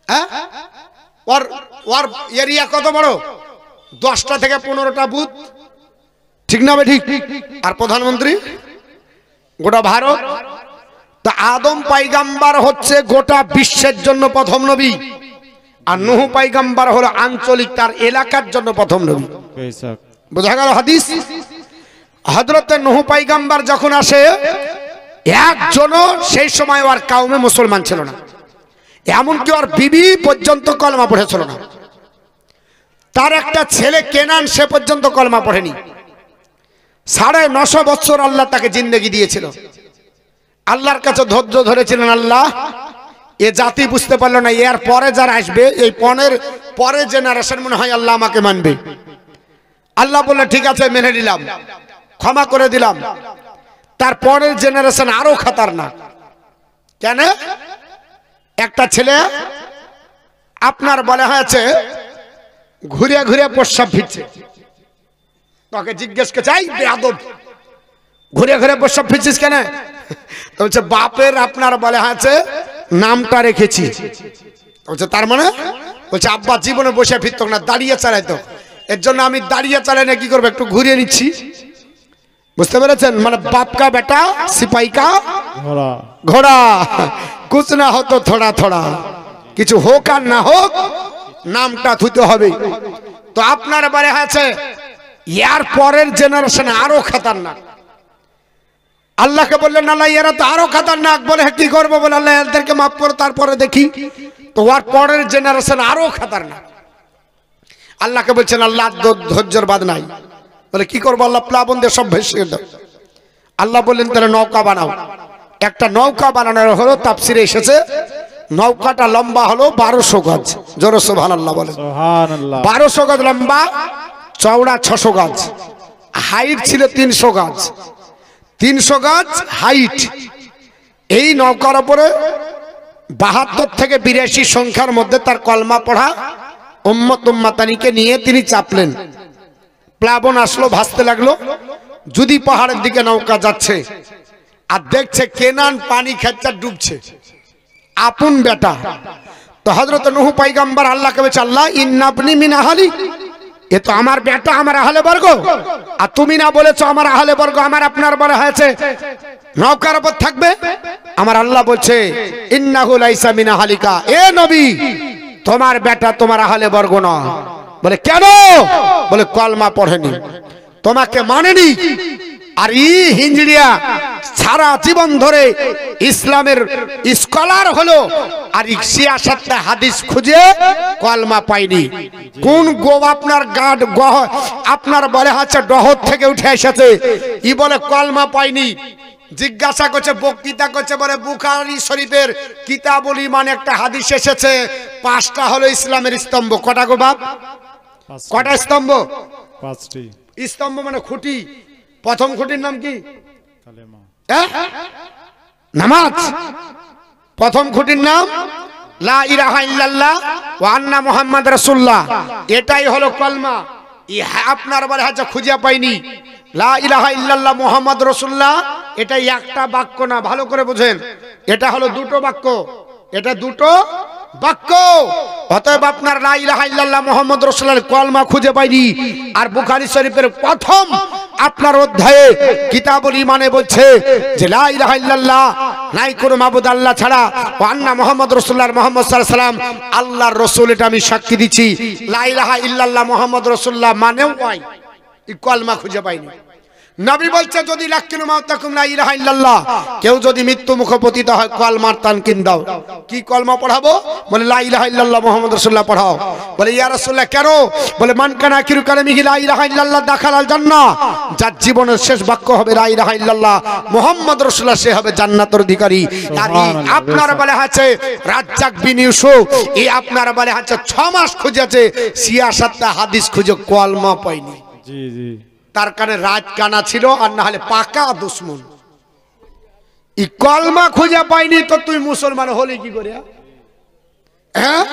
হ্যাঁ, ওর এরিয়া কত বড়, 10টা থেকে 15টা বুথ, ঠিক না ঠিক? আর প্রধানমন্ত্রী গোটা ভারত। তা আদম পয়গম্বর হচ্ছে গোটা বিশ্বের জন্য প্রথম নবী, আর নূহ পয়গম্বর হলো আঞ্চলিক তার এলাকার জন্য প্রথম নবী। বোঝা গেল হাদিস? হযরত নূহ পয়গম্বর যখন আসে, একজনও সেই সময় ওর কওমে মুসলমান ছিল না, এমনকি ওর বিবি পর্যন্ত কলমা পড়েছিল না, তার একটা ছেলে কেনান সে পর্যন্ত কলমা পড়েনি। 950 বছর আল্লাহ তাকে জিন্দেগি দিয়েছিল, আল্লাহর কাছে ধৈর্য ধরেছিলেন। আল্লাহ এ জাতি বুঝতে পারলো না, এর পরে যারা আসবে, এই পরে জেনারেশন মনে হয় আল্লাহ আমাকে মানবে। আল্লাহ বললেন ঠিক আছে মেনে নিলাম, ক্ষমা করে দিলাম। তার পরের জেনারেশন আরো খতরনাক। কেন? একটা ছেলে আপনার বলা হয়েছে ঘুরে ঘুরে প্রস্রাব ফিরছে, তোকে জিজ্ঞেস করছে এই বেয়াদব ঘুরে ঘুরে প্রস্রাব ফিরছিস কেন? বলছে বাপের আপনার বলা হয়েছে নামটা রেখেছি। বলছে তার মানে? বলছে আব্বা জীবনে বসে ফিরতো না, দাঁড়িয়ে চালাইতো, এর জন্য আমি দাঁড়িয়ে চালাই না কি করবো, একটু ঘুরিয়ে নিচ্ছি। বুঝতে পেরেছেন? মানে বাপ কা বেটা সিপাহি কা ঘোড়া, কুছ না হতো থোড়া থোড়া, কিছু হোক আর না হোক নামটা থুতে হবে। তো আপনার বারে আছে ইয়ার পরের জেনারেশন আরো খতরনাক। আল্লাহকে বললেন আল্লাহ এরা তো আরো খতরনাক, বলে কি করবো, বলে আল্লাহ এদেরকে মাফ করো তারপরে দেখি। তো ওর পরের জেনারেশন আরো খতরনাক। আল্লাহকে বলছেন আল্লাহ ধৈর্যের বাদ নাই, বলে কি করবো আল্লাহ, প্লাবন দিয়ে সব ভেসে দাও। আল্লাহ বললেন তাহলে নৌকা বানাও। একটা নৌকা বানানোর হলো তাফসিরে এসেছে, নৌকাটা লম্বা হলো 1200 গজ। জোরে সুবহানাল্লাহ বলেন। 1200 গজ লম্বা, চওড়া 600 গজ, হাইট ছিল 300 গজ। 300 গজ হাইট। এই নৌকার উপরে 72 থেকে 82 সংখ্যার মধ্যে তার কলমা পড়া উম্মত উম্মাতানিকে নিয়ে তিনি চাপলেন। প্লাবন আসলো, ভাসতে লাগলো। যদি পাহাড়ের দিকে নৌকা যাচ্ছে আর দেখছে কেনান পানি খাচ্ছে ডুবছে, আপন বেটা। তো হযরত নূহ পয়গম্বর আল্লাহকে বলছে আল্লাহ ইন্নাবনি মিন আহলি, এ তো আমার বেটা, আমার আহলে বর্গ, আর তুমি না বলেছো আমার আহলে বর্গ আমার আপনার বলা হয়েছে নৌকার উপর থাকবে। আমার আল্লাহ বলছে ইন্নাহু লাইসা মিন আহলিকা, এ নবী তোমার বেটা তোমার আহলে বর্গ না। বলে কেন? বলে কলমা পড়েনি। তোমাকে মানেনি। আর হিজড়িয়া সারা জীবন ধরে ইসলামের স্কলার হলো, আর 66টা হাদিস খুঁজে কলমা পাইনি। কোন গো আপনার গাড আপনার বলে হচ্ছে ডহর থেকে উঠে এসেছে, ই বলে কলমা পাইনি। জিজ্ঞাসা করছে, বক্তৃতা করছে, বলে বুখারী শরীফের কিতাবুল ঈমান একটা হাদিস এসেছে, 5টা হলো ইসলামের স্তম্ভ। কটা গো বাপ? কটা স্তম্ভ? 5টি স্তম্ভ মানে খুঁটি। প্রথম খুঁটির নাম কি? কালেমা। নামাজ। প্রথম খুঁটির নাম লা ইলাহা ইল্লাল্লাহ ওয়া আন্না মুহাম্মাদ রাসূলুল্লাহ। এটাই হলো কলমা। আপনার বলে হচ্ছে খুঁজে পাইনি। লা ইলাহা ইল্লাল্লাহ মুহাম্মাদ রাসূলুল্লাহ এটা একটা বাক্য না, ভালো করে বুঝেন। এটা হলো দুটো বাক্য, এটা দুটো বাক্য। অতএব আপনার লা ইলাহা ইল্লাল্লাহ মুহাম্মদ রাসূলুল্লাহ কলমা খুঁজে পাইনি। আর বুখারী শরীফের প্রথম আপনার অধ্যায়ে কিতাবুল ঈমানে বলছে যে লা ইলাহা ইল্লাল্লাহ, নাই কোনো মাবুদ আল্লাহ ছাড়া, ওয়া আন্না মুহাম্মদ রাসূলুল্লাহ, মুহাম্মদ সাল্লাল্লাহু আলাইহি সাল্লাম আল্লাহর রাসূল। এটা আমি সাক্ষী দিচ্ছি। লা ইলাহা ইল্লাল্লাহ মুহাম্মদ রাসূলুল্লাহ মানেও হয়, এই কলমা খুঁজে পাইনি। নবী বলছে যদি লাকিনু মাউতাকুম লা ইলাহা ইল্লাল্লাহ, কেউ যদি মৃত্যু মুখে পতিত হয় কলমার তানকিন দাও। কি কলমা পড়াবো? বলে লা ইলাহা ইল্লাল্লাহ মুহাম্মাদুর রাসূলুল্লাহ পড়াও। বলে ইয়া রাসূলুল্লাহ কেন? বলে মান কানা আখিরু কালামিহি লা ইলাহা ইল্লাল্লাহ দাখালাল জান্নাহ, যার জীবনের শেষ বাক্য হবে লা ইলাহা ইল্লাল্লাহ মুহাম্মাদুর রাসূলুল্লাহ, সে হবে জান্নাতের অধিকারী। আর আপনার বলে আছে রাজ্জাক বিন ইউসুফ, এই আপনার বলে আছে 6 মাস খুঁজেছে 66টা হাদিস খুঁজে কলমা পাইনি। জি জি। তার কানে রাজ কানা ছিল, আর না হলে পাকা দুশ্মন। ই কলমা খুঁজে পাইনি তো তুই মুসলমান হলি কি করে? হ্যাঁ,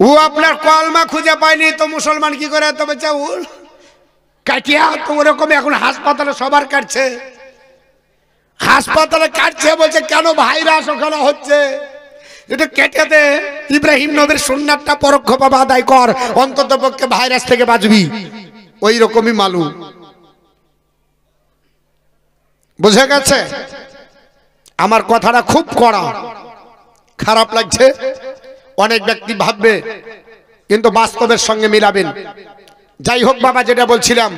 ও আপনার কলমা খুঁজে পাইনি তো মুসলমান কি করে? তবে কাটিয়া তো ওরকম এখন হাসপাতালে সবার কাটছে, হাসপাতালে কাটছে। বলছে কেন? ভাইরাস ওখানে হচ্ছে, এটা কেটে দে। ইব্রাহিম নবীর সুন্নাতটা পরোক্ষভাবে আদায় কর, অন্তত পক্ষে ভাইরাস থেকে বাঁচবি। ওই রকমই মালুম। বুঝে গেছে? আমার কথাটা খুব কড়া, খারাপ লাগছে। অনেক ব্যক্তি ভাববে, কিন্তু বাস্তবের সঙ্গে মিলাবেন। যাই হোক বাবা, যেটা বলছিলাম,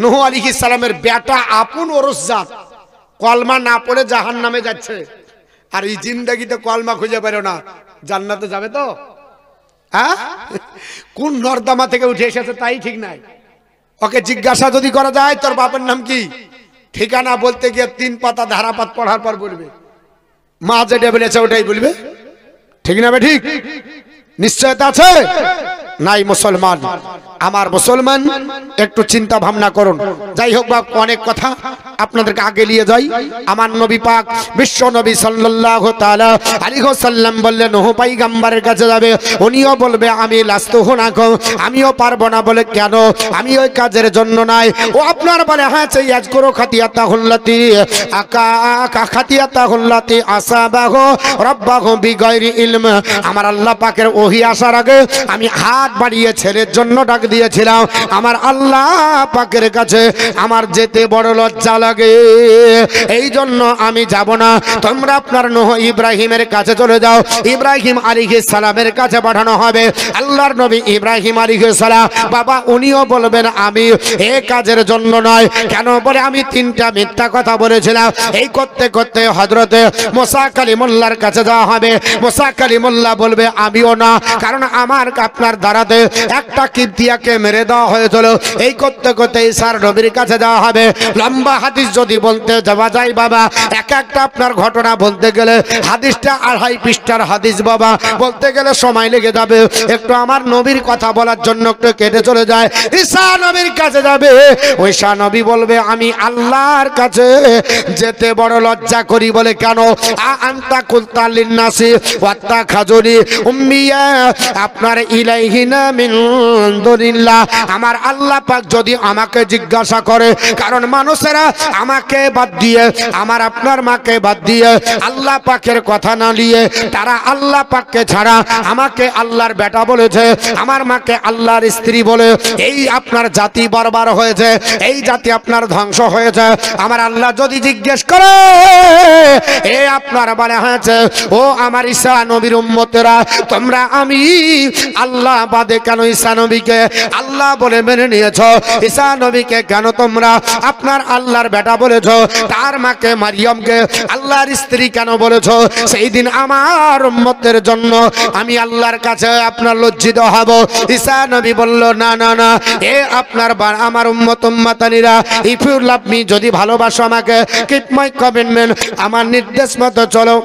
নূহ আলাইহিস সালামের বেটা আপন ওরসজাত কলমা না পড়ে জাহান্নামে যাচ্ছে। আর এই জিন্দেগিতে কলমা খুঁজে পেল না, জান্নাতে যাবে তো? হ্যাঁ, কোন নর্দমা থেকে উঠে এসেছে তাই ঠিক নাই। ওকে জিজ্ঞাসা যদি করা যায় তোর বাপের নাম কি, ঠিকানা বলতে গিয়ে 3 পাতা ধারাপাত পড়ার পর বলবে মা যেটা বলেছে ওটাই বলবে। ঠিক না? ঠিক নিশ্চয়তা আছে নাই? মুসলমান, আমার মুসলমান, একটু চিন্তা ভাবনা করুন। যাই হোক বাপ, অনেক কথা আপনাদেরকে আগে নিয়ে যাই। আমার নবী পাক বিশ্ব নবী সাল্লাল্লাহু তাআলা আলাইহি ওয়াসাল্লাম বললেন নূহ পয়গম্বরের কাছে যাবে, উনিও বলবে আমি লাস্তু হুনাকুম, আমিও পারবো না। বলে কেন? আমি ওই কাজের জন্য নাই। ও আপনার বলে হ্যাঁ, সেই ইয়াজকুরু খাতিয়াতাহুল্লাতি খাতিয়াতাহুল্লাতি আসাবাহু রাব্বাহু বিগাইরি ইলম। আমার আল্লাহ পাকের ওহী আসার আগে আমি হাত বাড়িয়ে ছেলের জন্য ডাক দিয়েছিলাম। আমার আল্লাহ পাকের কাছে আমার যেতে বড় লজ্জা লাগে, এই জন্য আমি যাব না। তোমরা আপনার নূহ ইব্রাহিমের কাছে চলে যাও। ইব্রাহিম আলাইহিস সালামের কাছে পাঠানো হবে। আল্লাহর নবী ইব্রাহিম আলাইহিস সালাম বাবা, উনিও বলবেন আমি এই কাজের জন্য নয়। কেন? বলে আমি 3টা মিথ্যা কথা বলেছিলাম। এই করতে করতে হযরতে মুসা কালিমুল্লাহর কাছে যাওয়া হবে। মুসা কালিমুল্লাহ বলবে আমিও না, কারণ আমার আপনার দ্বারাতে একটা কিবতিয়াকে মেরে দেওয়া হয়েছিল। এই করতে করতে ঈসার নবীর কাছে যাওয়া হবে। লম্বা হাদিস যদি বলতে যাওয়া যায় বাবা, এক একটা আপনার ঘটনা বলতে গেলে হাদিসটা 2.5 পৃষ্ঠার হাদিস বাবা, বলতে গেলে সময় লেগে যাবে। একটু আমার নবীর কথা বলার জন্য একটু কেটে চলে যায়। ঈসা নবীর কাছে যাবে। ওই ঈসা নবী বলবে আমি আল্লাহর কাছে যেতে বড় লজ্জা করি। বলে কেন? আনতা কুলতা লিন্নাসি ওয়াত্তাখাজুনি উম্মিয়া আপনার ইলাইহিনা মিন দুনিল্লাহ। আমার আল্লাহ পাক যদি আমাকে জিজ্ঞাসা করে, কারণ মানুষেরা আমাকে বাদ দিয়ে, আমার আপনার মাকে বাদ দিয়ে, আল্লাহ পাকের কথা না নিয়ে তারা আল্লাহ পাককে ছাড়া আমাকে আল্লাহর বেটা বলেছে, আমার মাকে আল্লাহর স্ত্রী বলে, এই আপনার জাতি বরবার হয়েছে, এই জাতি আপনার ধ্বংস হয়েছে। আমার আল্লাহ যদি জিজ্ঞেস করে এ আপনার বলে হয়েছে ও আমার ঈসা নবীর উম্মতেরা, তোমরা আমি আল্লাহ বাদে কেন ঈসা নবীকে আল্লাহ বলে মেনে নিয়েছো? ঈসা নবীকে কেন তোমরা আপনার আল্লাহর বেটা বলেছো? তার মাকে মারিয়ামকে আল্লাহর স্ত্রী কেন বলেছো? সেই দিন আমার উম্মতের জন্য আমি আল্লাহর কাছে আপনার লজ্জিত হব। ঈসা নবী বলল, না না না, এ আপনার আমার উম্মত উম্মাতানিরা, ইফ ইউ লাভ মি, যদি ভালোবাসো আমাকে, কিপ মাই কমিটমেন্ট, আমার নির্দেশ মতো চলো।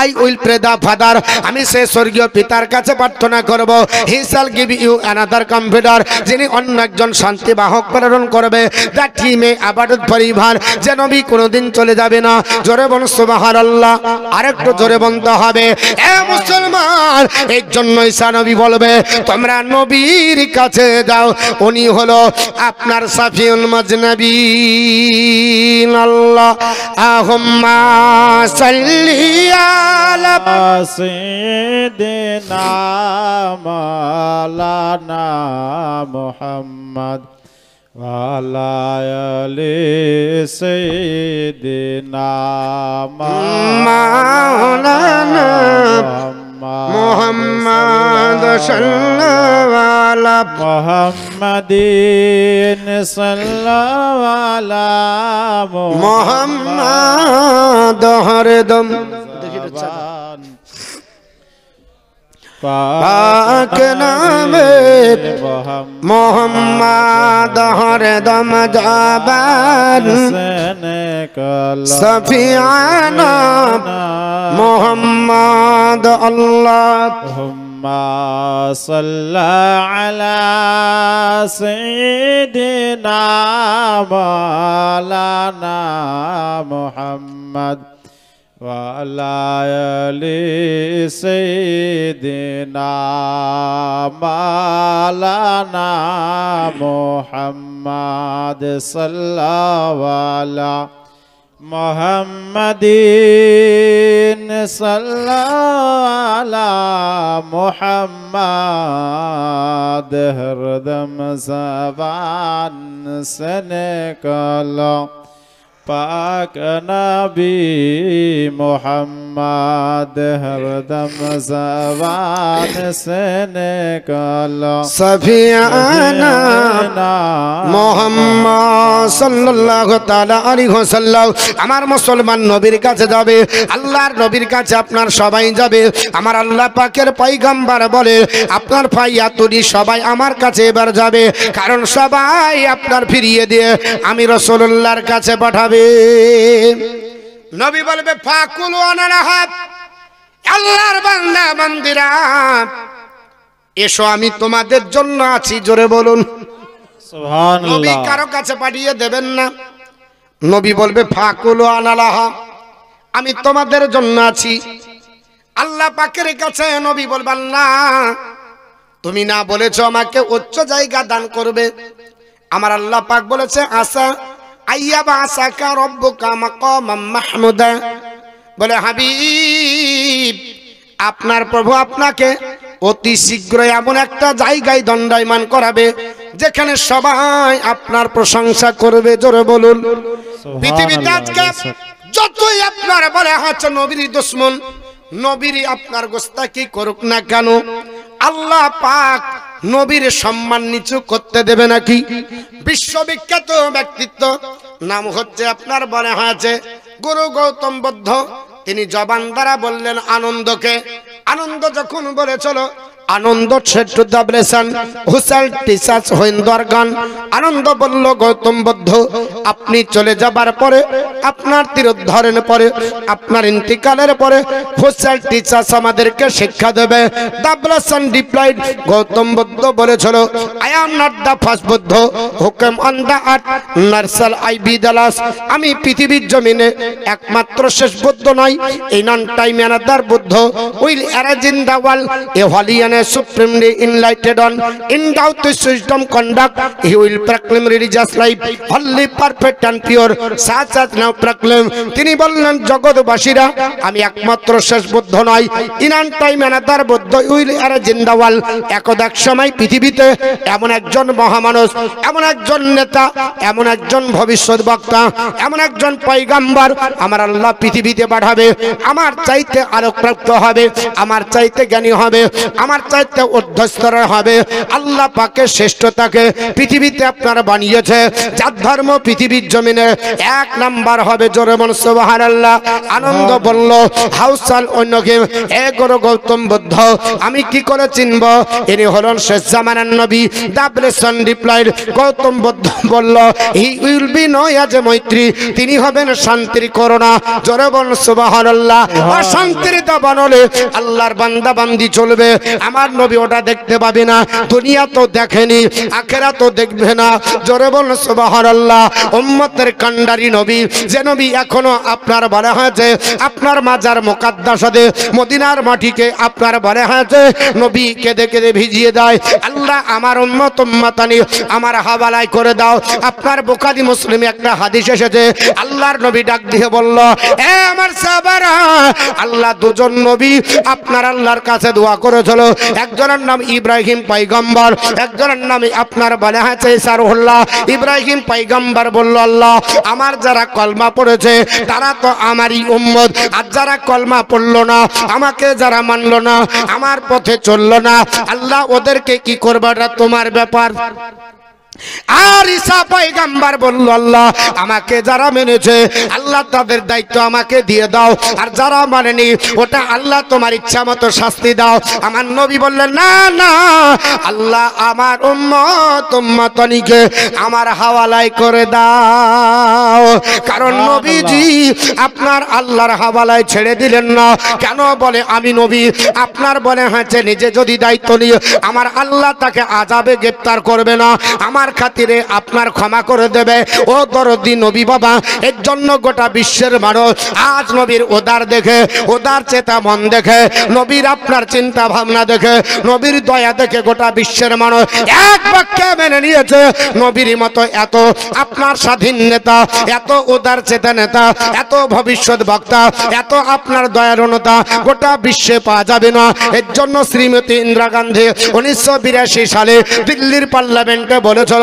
I will pray the Father, আমি সে স্বর্গীয় পিতার কাছে প্রার্থনা করব, he shall give you another comforter, যিনি অন্য একজন শান্তি বাহক প্রেরণ করবে, that he may abide forever, যে নবী কোনোদিন চলে যাবে না। জোরে বলুন সুবহানাল্লাহ, আরেকটু জোরে বলতে হবে। এ মুসলমান, এর জন্য ঈসা নবী বলবে, তোমরা নবীর কাছে যাও, উনি হলো আপনার সাফিউল মাজনাবিন। আল্লাহ আহুম্মা সাল্লি سيدنا مولانا محمد وعلى آل سيدنا مولانا محمد صلى على محمد صلى على محمد হরদম পাক নামে মোহাম্মদ হরদম জাবান সফিয়ানা মোহাম্মদ আল্লাহ صلى على سيدنا مولانا محمد وعلى آل سيدنا مولانا محمد صلى على محمد صلى على محمد हरदम ज़बान से निकालो पाक नबी मोहम्मद हरदम ज़बान से निकालो सफियाना মোহাম্মদ সাল্লাল্লাহু তাআলা আলাইহি ওয়াসাল্লাম। আমার মুসলমান নবীর কাছে যাবে, আল্লাহর নবীর কাছে আপনার সবাই যাবে। আমার আল্লাহ পাকের পয়গম্বর বলে, আপনার ফাইয়াতুনি সবাই আমার কাছে এবার যাবে, কারণ সবাই আপনার ফিরিয়ে দিয়ে আমি রাসূলুল্লাহর কাছে পাঠাবে। নবী বলবে, ফাকুলু আনারাহাব, আল্লাহর বান্দা বান্দিরা এসো, আমি তোমাদের জন্য আছি। জোরে বলুন সুবহানাল্লাহ। নবী কারো কাছে পাঠিয়ে দেবেন না। নবী বলবে, ফাকুলু আনালাহা, আমি তোমাদের জন্য আছি। আল্লাহ পাকের কাছে নবী বলবে, আল্লাহ তুমি না বলেছো আমাকে উচ্চ জায়গা দান করবে? আমার আল্লাহ পাক বলেছে, আসা আইয়াবা আসাকা রব্বুকা মাকামাম মাহমুদা। বলে, হাবিব আপনার প্রভু আপনাকে অতি শীঘ্রই এমন একটা জায়গায় দণ্ডায়মান করাবে যেখানে সবাই আপনার প্রশংসা করবে। জোরে বলুন। পৃথিবীতে আজকে যতই আপনার বলে হচ্ছে নবীর দুশমন, নবীর আপনার গোস্তাকি করুক না কেন, আল্লাহ পাক নবীর সম্মান নিচু করতে দেবে নাকি? বিশ্ববিখ্যাত ব্যক্তিত্ব নাম হচ্ছে আপনার বলে হয়েছে গুরু গৌতম বুদ্ধ। তিনি জবান দ্বারা বললেন আনন্দকে। আনন্দ যখন বলে চলো, আনন্দ আনন্দ বলল, গৌতম বুদ্ধ আপনি চলে যাবার পরে, আপনার তিরোধানের পরে, আপনার ইন্তিকালের পরে হোসাল টিচার্স আমাদেরকে শিক্ষা দেবে। দাবলাসান ডিপ্লয়েড। গৌতম বুদ্ধ বলেছিল, I am not the first Buddha who came on the earth nor shall I be the last. আমি পৃথিবীর জমিনে একমাত্র শেষ বুদ্ধ নয়। এই নন time another Buddha will arise in the world a holy and a supremely enlightened on endowed with wisdom conduct. He will proclaim religious life holy, perfect and pure, such as now proclaim. তিনি বললেন, জগৎবাসীরা আমি একমাত্র শেষ বুদ্ধ নয়। In on time another Buddha will arise in the world. এক সময় পৃথিবীতে এমন একজন মহামানব, এমন একজন নেতা, এমন একজন ভবিষ্যৎ বক্তা, এমন একজন পয়গম্বর আমার আল্লাহ পৃথিবীতে পাঠাবে। আমার চাইতে আলোকপ্রাপ্ত হবে, আমার চাইতে জ্ঞানী হবে, আমার চাইতে ঊর্ধ্বস্তরের হবে। আল্লাহ পাকের শ্রেষ্ঠতাকে পৃথিবীতে আপনারা বানিয়েছে, যার ধর্ম পৃথিবীর জমিনে 1 নাম্বার হবে। জোরে বলুন সুবহানাল্লাহ। আনন্দ বলল হাউসাল অন্যকে এগোর গৌতম বুদ্ধ আমি কি করে চিনব, ইনি হলেন শেষ জামানার নবী। ডাবলেসন রিপ্লাইড, গৌতম বুদ্ধ বলল he will be known as a Maitri, তিনি হবেন শান্তির করোনা। জোরে বলুন সুবহানাল্লাহ। অশান্তির দাবান হলে আল্লাহর বান্দা বান্দি চলবে, আমার নবী ওটা দেখতে পাবে না। দুনিয়া তো দেখেনি, আখেরা তো দেখবে না। জোরে বলুন সুবহানাল্লাহ। উম্মতের কান্ডারি নবী, যে নবী এখনো আপনার বলা হয়েছে আপনার মাজার মুকাদ্দাসাতে মদিনার মাটিকে আপনার বলা হয়েছে নবী কেঁদে কেঁদে ভিজিয়ে দেয়। আল্লাহ আমার উম্মত উম্মতানি আমার হাওয়ালায় করে দাও। আপনার বুখারী মুসলিমে একটা হাদিস এসেছে, আল্লাহর নবী ডাক দিয়ে বলল এ আমার সাহাবারা, আল্লাহ দুজন নবী আপনার আল্লাহর কাছে দোয়া করেছিল। একজনের নাম ইব্রাহিম পয়গম্বর, একজনের নাম আপনার বলা হয়েছে ঈসা রুহুল্লাহ। ইব্রাহিম পয়গম্বর বলল আল্লাহ আমার যারা কলমা পড়েছে তারা তো আমারই উম্মত, আর যারা কলমা পড়লো না, আমাকে যারা মানলো না, আমার পথে চললো না, আল্লাহ ওদেরকে কি করবে এটা তোমার ব্যাপার। আর ঈসা পয়গম্বর বলল আল্লাহ আমাকে যারা মেনেছে আল্লাহ তাদের দায়িত্ব আমাকে দিয়ে দাও, আর যারা মানেনি ওটা আল্লাহ তোমার ইচ্ছা মতো শাস্তি দাও। আমার নবী বললেন না না, আল্লাহ আমার উম্মত উম্মতানিকে আমার হাওয়ালায় করে দাও। কারণ নবীজি আপনার আল্লাহর হাওয়ালায় ছেড়ে দিলেন না। কেন বলে আমি নবী, আপনার বলে হয়েছে নিজে যদি দায়িত্ব নিয়ে আমার আল্লাহ তাকে আযাবে গ্রেফতার করবে না, আমার খাতিরে আপনার ক্ষমা করে দেবে। ও দরদি নবী বাবা, এর জন্য গোটা বিশ্বের মানুষ আজ নবীর উদার দেখে, উদার চেতা মন দেখে, নবীর আপনার চিন্তা ভাবনা দেখে, নবীর দয়া দেখে গোটা বিশ্বের মানুষ এক বাক্যে মেনে নিয়েছে নবীর মতো এত আপনার স্বাধীন নেতা, এত উদার চেতা নেতা, এত ভবিষ্যৎ বক্তা, এত আপনার দয়ারণতা গোটা বিশ্বে পাওয়া যাবে না। এর জন্য শ্রীমতী ইন্দিরা গান্ধী 1982 সালে দিল্লির পার্লামেন্টে বলেছিল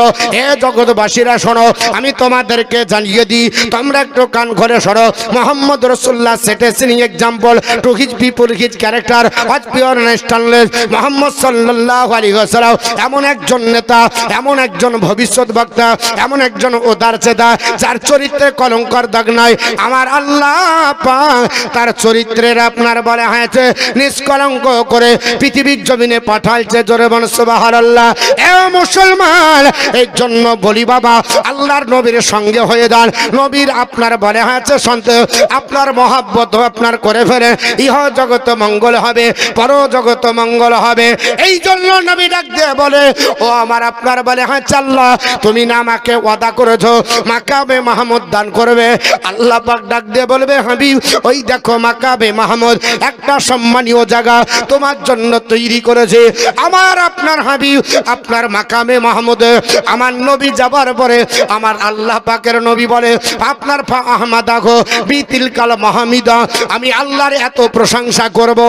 এ জগৎবাসীরা শোনো, আমি তোমাদেরকে জানিয়ে দিই, তোমরা একটু কান ঘরে শোনো। মোহাম্মদ রাসূলুল্লাহ setting example to his people his character was pure nationalness. Mohammad সাল্লাল্লাহু আলাইহি ওয়াসাল্লাম এমন একজন নেতা, এমন একজন ভবিষ্যৎ বক্তা, এমন একজন উদার চেতা যার চরিত্রে কলঙ্কর দাগ নাই। আমার আল্লাহ পাক তার চরিত্রের আপনার বলা হয়েছে নিষ্কলঙ্ক করে পৃথিবীর জমিনে পাঠাইছে। জোরে বলুন সুবহানাল্লাহ। এ মুসলমান, এই জন্য বলি বাবা আল্লাহর নবীর সঙ্গে হয়ে যান। নবীর আপনার বলে হয়েছে সন্তে আপনার মহাব্বত আপনার করে ফেলে, ইহ জগত মঙ্গল হবে, পর জগত মঙ্গল হবে। এই জন্য নবী ডাক দিয়ে বলে ও আমার আপনার বলে হ্যাঁ আল্লাহ তুমি না আমাকে ওয়াদা করেছো মাকামে মাহমুদ দান করবে। আল্লাহ পাক ডাক দিয়ে বলবে হাবিব ওই দেখো মাকামে মাহমুদ একটা সম্মানীয় জায়গা তোমার জন্য তৈরি করেছে আমার আপনার হাবিব। আপনার মাকামে মাহমুদে আমার নবী যাবার পরে আমার আল্লাহ পাকের নবী বলে আপনার আহমাদা গো বিতিল কাল মাহমিদা, আমি আল্লাহর এত প্রশংসা করব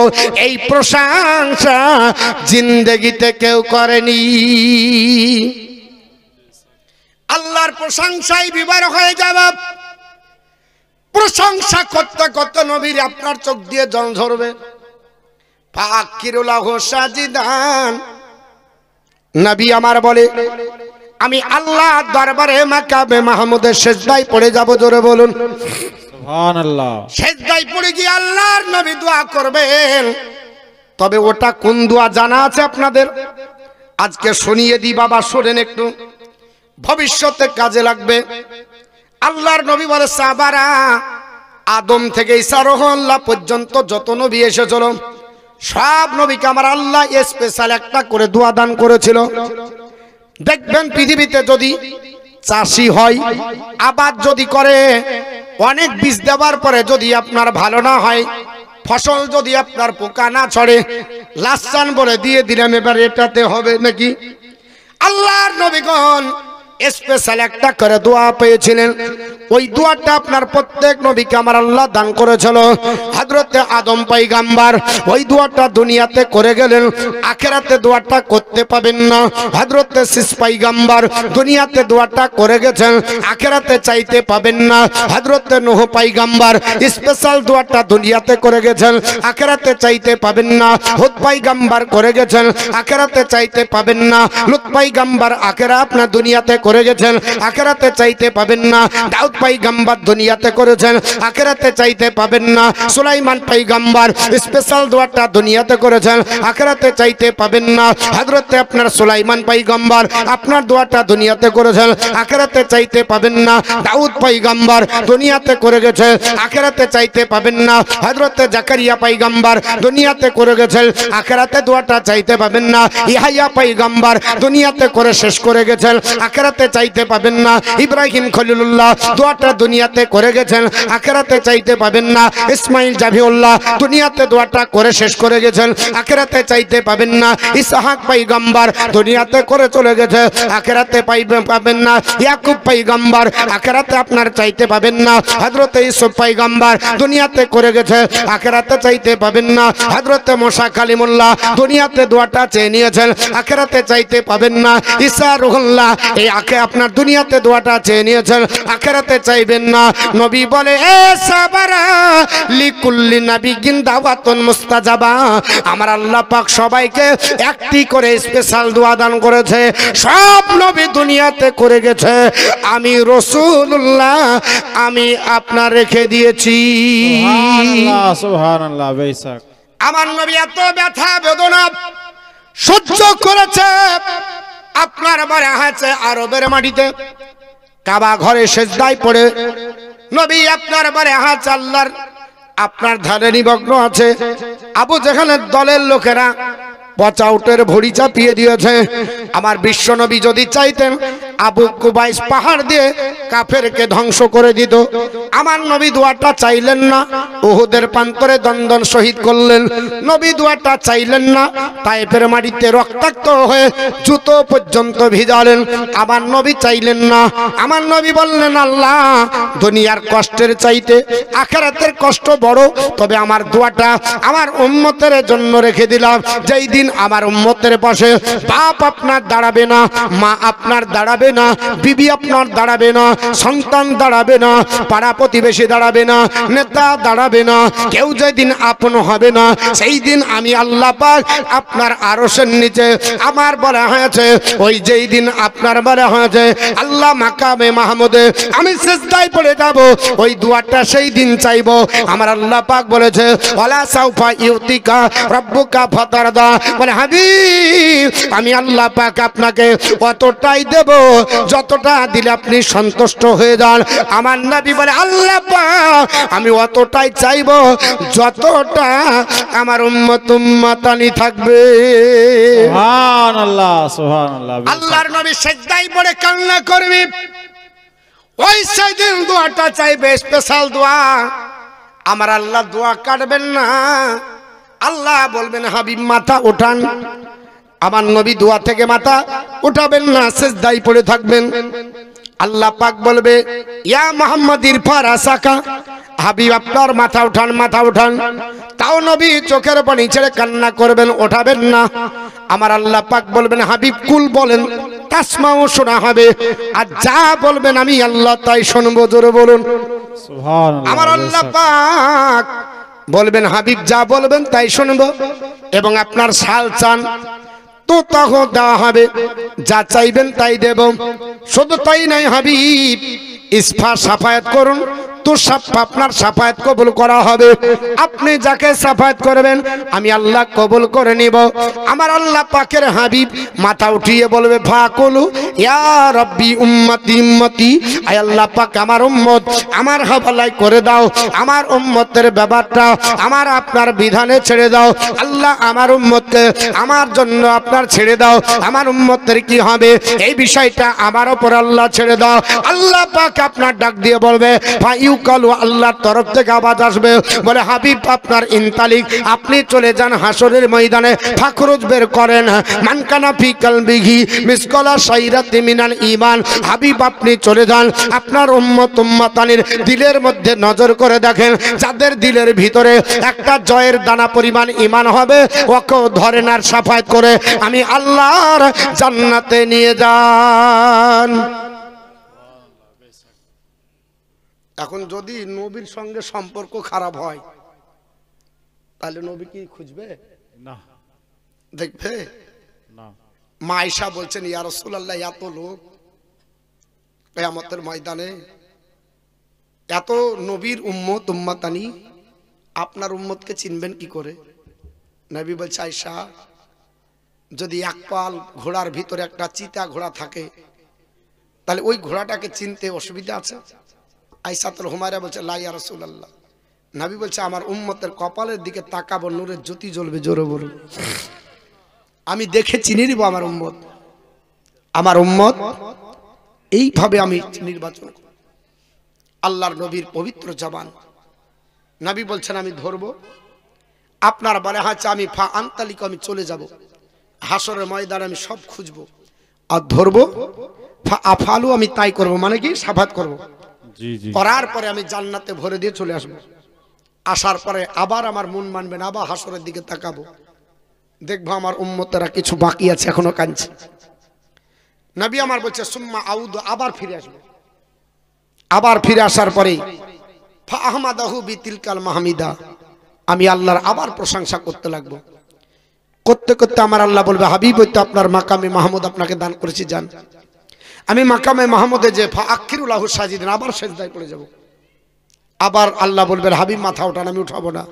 এই প্রশংসা জিন্দেগিতে কেউ করেনি। আল্লাহর প্রশংসায় বিবার হয়ে যাব। প্রশংসা করতে করতে নবীর আপনার চোখ দিয়ে জল ঝরবে। ফাকিরুল্লাহ সাজিদান, নবী আমার বলে আমি আল্লাহ দরবারে মাকামে মাহমুদের সিজদায় পড়ে যাব। জোরে বলুন সুবহানাল্লাহ। সিজদায় পড়ে গিয়ে আল্লাহর নবী দোয়া করবেন। তবে ওটা কোন দোয়া জানা আছে আপনাদের? আজকে শুনিয়ে দিই বাবা, শোনেন একটু, ভবিষ্যতে কাজে লাগবে। আল্লাহর নবী বলে সাহাবারা আদম থেকে ঈসা রুহুল্লাহ পর্যন্ত যত নবী এসেছিল সব নবীকে আমার আল্লাহ স্পেশাল একটা করে দোয়া দান করেছিল। দেখবেন পৃথিবীতে যদি চাষি হয়, আবাদ যদি করে, অনেক বীজ দেওয়ার পরে যদি আপনার ভালো না হয়, ফসল যদি আপনার পোকা না ছড়ে, লাসান বলে দিয়ে দিলাম এবার এটাতে হবে নাকি। আল্লাহর নবীগণ স্পেশাল একটা করে দোয়া পেয়েছিলেন। ওই দোয়াটা আপনার প্রত্যেক নবীকে আমার আল্লাহ দান করেছিল। হযরতে আদম পয়গম্বর ওই দোয়াটা দুনিয়াতে করে গেলেন, আখিরাতে দোয়াটা করতে করতে পাবেন না। হযরত শীষ পয়গম্বর দুনিয়াতে দোয়াটা করে গেছেন, আখিরাতে চাইতে পাবেন না। হযরত নূহ পয়গম্বর স্পেশাল দোয়াটা দুনিয়াতে করে গেছেন, আখিরাতে চাইতে পাবেন না। হুদ পয়গম্বর করে গেছেন, আখিরাতে চাইতে পাবেন না। লূত পয়গম্বর আখিরা আপনার দুনিয়াতে করে গেছেন, আখিরাতে চাইতে পাবেন না। দাউদ পয়গম্বর দুনিয়াতে করেছেন, আখিরাতে চাইতে পাবেন না। সুলাইমান পয়গম্বর স্পেশাল দোয়াটা দুনিয়াতে করেছেন, আখিরাতে চাইতে পাবেন না। হযরত আপনার সুলাইমান পয়গম্বর আপনার দোয়াটা দুনিয়াতে করেছেন, আখিরাতে চাইতে পাবেন না। দাউদ পয়গম্বর দুনিয়াতে করে গেছে, আখিরাতে চাইতে পাবেন না। হযরত জাকারিয়া পয়গম্বর দুনিয়াতে করে গেছেন, আখিরাতে দোয়াটা চাইতে পাবেন না। ইয়াহইয়া পয়গম্বর দুনিয়াতে করে শেষ করে গেছেন, আখিরাতে চাইতে পাবেন না। ইব্রাহিম খলিলুল্লাহ দোয়াটা দুনিয়াতে করে গেছেন, আখিরাতে চাইতে পাবেন না। ইসমাইল জাবিউল্লাহ দুনিয়াতে দোয়াটা করে শেষ করে গেছেন, আখিরাতে চাইতে পাবেন না। ইসহাক পয়গম্বর দুনিয়াতে করে চলে গেছে, আখিরাতে পাবেন না। ইয়াকুব পয়গম্বর আখিরাতে আপনার চাইতে পাবেন না। হযরত ইউসুফ পয়গম্বর দুনিয়াতে করে গেছে, আখিরাতে চাইতে পাবেন না। হযরত মুসা কালিমুল্লাহ দুনিয়াতে দোয়াটা চেয়ে নিয়েছেন, আখিরাতে চাইতে পাবেন না। ঈসা রুহুল্লাহ এই আপনার দুনিয়াতে দোয়াটা চেয়ে নিয়েছেন, আখিরাতে চাইবেন না। নবী বলে এ সাবারা লিকুল্লি নাবিয়্যিন দাওয়াতুন মুস্তাজাবা। আমার আল্লাহ পাক সবাইকে একটি করে স্পেশাল দোয়া দান করেছে, সব নবী দুনিয়াতে করে গেছে, আমি রাসূলুল্লাহ আমি আপনার রেখে দিয়েছি। সুবহানাল্লাহ সুবহানাল্লাহ। বেশক আমার নবী এত ব্যথা বেদনা সহ্য করেছে, আপনার বারে আছে আরবের মাটিতে কাবা ঘরে সেজদায় পড়ে নবী আপনার বারে হাত আল্লাহর আপনার ধারে নিমগ্ন আছে। আবু জেহেলের দলের লোকেরা পচা উটের ভুঁড়ি চাপিয়ে দিয়েছে। আমার বিশ্ব নবী যদি চাইতেন আবু কুবাইস পাহাড় দিয়ে কাফেরকে ধ্বংস করে দিত। আমার নবী দোয়াটা চাইলেন না, উহুদের প্রান্তরে দন্দন শহীদ করলেন। নবী দোয়াটা চাইলেন না, তায়েফের মাটিতে রক্তাক্ত হয়ে জুতো পর্যন্ত ভিজালেন। আমার নবী চাইলেন না। আমার নবী বললেন আল্লাহ দুনিয়ার কষ্টের চাইতে আখিরাতের কষ্ট বড়, তবে আমার দোয়াটা আমার উম্মতের জন্য রেখে দিলাম। যেই দিন আমার উম্মতের পাশে বাপ আপনার দাঁড়াবে না, মা আপনার দাঁড়াবে না, বিবি আপনার দাঁড়াবে না, সন্তান দাঁড়াবে না, পাড়া প্রতিবেশী দাঁড়াবে না, নেতা দাঁড়াবে না, কেউ যেদিন আপন হবে না, সেই দিন আমি আল্লাহ পাক আপনার আরশের নিচে আমার বলা হয়েছে, ওই যেই দিন আপনার বলা হয়েছে আল্লাহ মাকামে মাহমুদে আমি সিজদায় পড়ে যাব, ওই দোয়াটা সেই দিন চাইবো। আমার আল্লাহ পাক বলেছে ওয়ালা সাউফা ইউতিকা রাব্বুকা ফাতারদা, বলে হাবিব আমি আল্লাহ পাক আপনাকে অতটাই দেব যতটা দিলে আপনি সন্তুষ্ট হয়ে যান। আমার নবী বলে আল্লাহ পাক আমি অতটাই চাইবো যতটা আমার উম্মত উম্মতানি থাকবে। সুবহানাল্লাহ সুবহানাল্লাহ। আল্লাহর নবী সিজদায় পড়ে কান্না করবে, ওই সেদিন দোয়াটা চাইবে স্পেশাল দোয়া। আমার আল্লাহ দোয়া কাটবেন না, আল্লাহ বলবেন হাবিব মাথা উঠান। আমার নবী দোয়া থেকে মাথা উঠাবেন না, সিজদায় পড়ে থাকবেন। আল্লাহ পাক বলবে ইয়া মুহাম্মদ ইরফা রাসাকা, হাবিব আপনার মাথা উঠান, মাথা উঠান। তাও নবী চোখের পানি ছেড়ে কান্না করবেন, ওঠাবেন না। আমার আল্লাহ পাক বলবেন হাবিব কুল বলেন, তাসমাও শোনা হবে, আর যা বলবেন আমি আল্লাহ তাই শুনবো। জোরে বলুন সুবহানাল্লাহ। আমার আল্লাহ পাক বলবেন হাবিব যা বলবেন তাই শুনবো, এবং আপনার শাল চান তো তখন দেওয়া হবে, যা চাইবেন তাই দেব। শুধু তাই নাই হাবিব ইসফা সাফায়াত করুন, তো আপনার সাফায়াত কবুল করা হবে। আপনি যাকে সাফায়াত করবেন আমি আল্লাহ কবুল করে নিব। আমার আল্লাহ পাকের হাবিব মাথা উঠিয়ে বলবে ফাকুলু ইয়া রাব্বি উম্মতি উম্মতি, আয় আল্লাহ পাক আমার উম্মত আমার হাওয়ালায় করে দাও, আমার উম্মতের ব্যাপারটা আমার আপনার বিধানে ছেড়ে দাও। আল্লাহ আমার উম্মতকে আমার জন্য আপনার ছেড়ে দাও, আমার উম্মতের কি হবে এই বিষয়টা আমার উপর আল্লাহ ছেড়ে দাও। আল্লাহ পাক আপনার ডাক দিয়ে বলবে ফাইউ ইউকালু, আল্লাহর তরফ থেকে আওয়াজ আসবে, বলে হাবিব আপনার ইনতালিক, আপনি চলে যান হাসরের ময়দানে, ফাখরুজ বের করেন, মান কানা ফি কলবিহি মিসকালা শাইরাতি মিনাল ঈমান। হাবিব আপনি চলে যান, আপনার উম্মত উম্মাতানির দিলের মধ্যে নজর করে দেখেন, যাদের দিলের ভিতরে একটা জয়ের দানা পরিমাণ ঈমান হবে, ওকে ধরেন আর সাফায়াত করে আমি আল্লাহর জান্নাতে নিয়ে যান। এখন যদি নবীর সঙ্গে সম্পর্ক খারাপ হয় তাহলে নবী কি খুঁজবে? না, দেখবে? না। মা আয়েশা বলছেন, ইয়া রাসূলুল্লাহ, এত লোক কিয়ামতের ময়দানে, এত নবীর উম্মত উম্মাতানি, আপনার উম্মতকে চিনবেন কি করে? নবী বলছে, আয়েশা, যদি এক পাল ঘোড়ার ভিতরে একটা চিতা ঘোড়া থাকে তাহলে ওই ঘোড়াটাকে চিনতে অসুবিধা আছে? আয়েশাতুল হুমায়রা বলছে, লা ইয়া রাসূলুল্লাহ। নবী বলছে, আমার উম্মতের কপালের দিকে তাকাবো, নূরের জ্যোতি জ্বলবে, জোরে বলুন, আমি দেখে চিনে নিব আমার উম্মত। আমার উম্মত এইভাবে আমি নির্বাচন করব। আল্লাহর নবীর পবিত্র জবান, নবী বলছেন আমি ধরবো, আপনার বলে হচ্ছে আমি ফা আনতালিক, আমি চলে যাব হাসরের ময়দানে, আমি সব খুঁজবো আর ধরবো, ফা আফালু, আমি তাই করব, মানে কি সাফাত করব, জি জি। করার পরে আমি জান্নাতে ভরে দিয়ে চলে আসবো। আসার পরে আবার আমার মন মানবে না, আবার হাসরের দিকে তাকাবো, দেখবো আমার উম্মতেরা কিছু বাকি আছে, এখনো কাঁদছে। নবী আমার বলছে, সুম্মা আউদু, আবার ফিরে আসবো। আবার ফিরে আসার পরে ফা আহমাদাহু বিতিলকাল মাহমিদা, আমি আল্লাহর আবার প্রশংসা করতে লাগবো। করতে করতে আমার আল্লাহ বলবে, হাবিব, ওই তো আপনার মাকামে মাহমুদ আপনাকে দান করেছি, যান। আমি মাকামে মাহমুদে যে ফা আখিরুল্লাহু সাজিদিন, আবার সেজদায় পড়ে যাব। আবার আল্লাহ বলবেন, হাবিব মাথা উঠান, আমি উঠাবো না।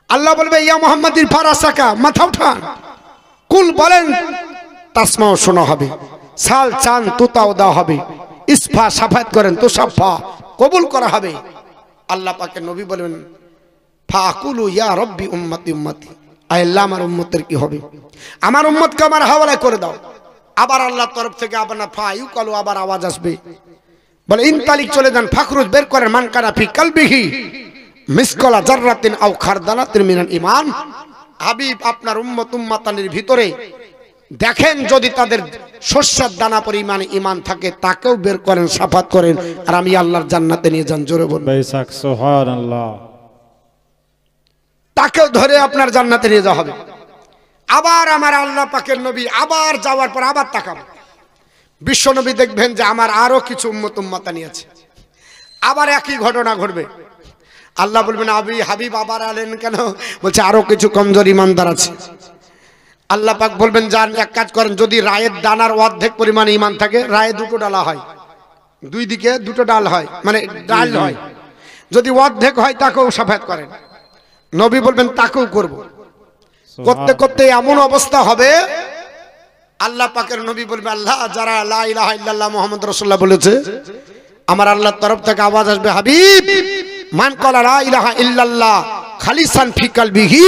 আল্লাহ বলবে, ইয়া মুহাম্মাদিন ফারাসাকা, মাথা উঠান। কুল, বলেন, তাসমাও, শোনা হবে, সাল চান তুতাও দেওয়া হবে, ইসফা, সাফায়াত করেন, তো সাফা কবুল করা হবে। আল্লাহ পাকের নবী বলবেন, ফাকুলু ইয়া রব্বি উম্মতি উম্মতি, আয় আল্লাহ, আমার উম্মতের কি হবে? আমার উম্মতকে আমার হাওয়ালায় করে দাও। আবার আল্লাহর তরফ থেকে আবার না ফা ইউকালু, আবার আওয়াজ আসবে, বলে ইনতালিক, চলে যান, ফাখরুজ বের করেন, মান কানা ফি কলবিহি মিসকালা যাররাতিন আও খারদালাতিন মিনাল ঈমান। হাবিব আপনার উম্মত উম্মাতানির ভিতরে দেখেন, যদি তাদের শস্যের দানা পরিমাণ ঈমান থাকে, তাকেও বের করেন, সাফাত করেন, আর আমি আল্লাহর জান্নাতে নিয়ে যান, জোরে বলুন। বেশক, সুবহানাল্লাহ। তাকেও ধরে আপনার জান্নাতে নিয়ে যাওয়া হবে। আবার আমার আল্লাহ পাকের নবী আবার যাওয়ার পর আবার তাকাবেন, বিশ্ব নবী দেখবেন যে আমার আরো কিছু উম্মত উম্মাতানি আছে, আবার একই ঘটনা ঘটবে। আল্লাহ বলবেন, আবি হাবিব আবার আলেন কেন? বলছে, আরো কিছু কমজোর ইমানদার আছে। আল্লাহ পাক বলবেন, যান, এক কাজ করেন, যদি রায়ের দানার অর্ধেক পরিমাণ ঈমান থাকে, রায়ে দুটো ডালা হয়, দুই দিকে দুটো ডাল হয়, মানে ডাল হয়, যদি অর্ধেক হয় তাকেও সাফায়াত করেন। নবী বলবেন, তাকেও করব। করতে করতে এমন অবস্থা হবে, আল্লাহ পাকের নবী বলবে, আল্লাহ, যারা লা ইলাহা ইল্লাল্লাহ মুহাম্মদ রাসূলুল্লাহ বলেছে, আমার আল্লাহর তরফ থেকে আওয়াজ আসবে, হাবিব, মান ক্বালা লা ইলাহা ইল্লাল্লাহ খালিসান ফি কলবিহি,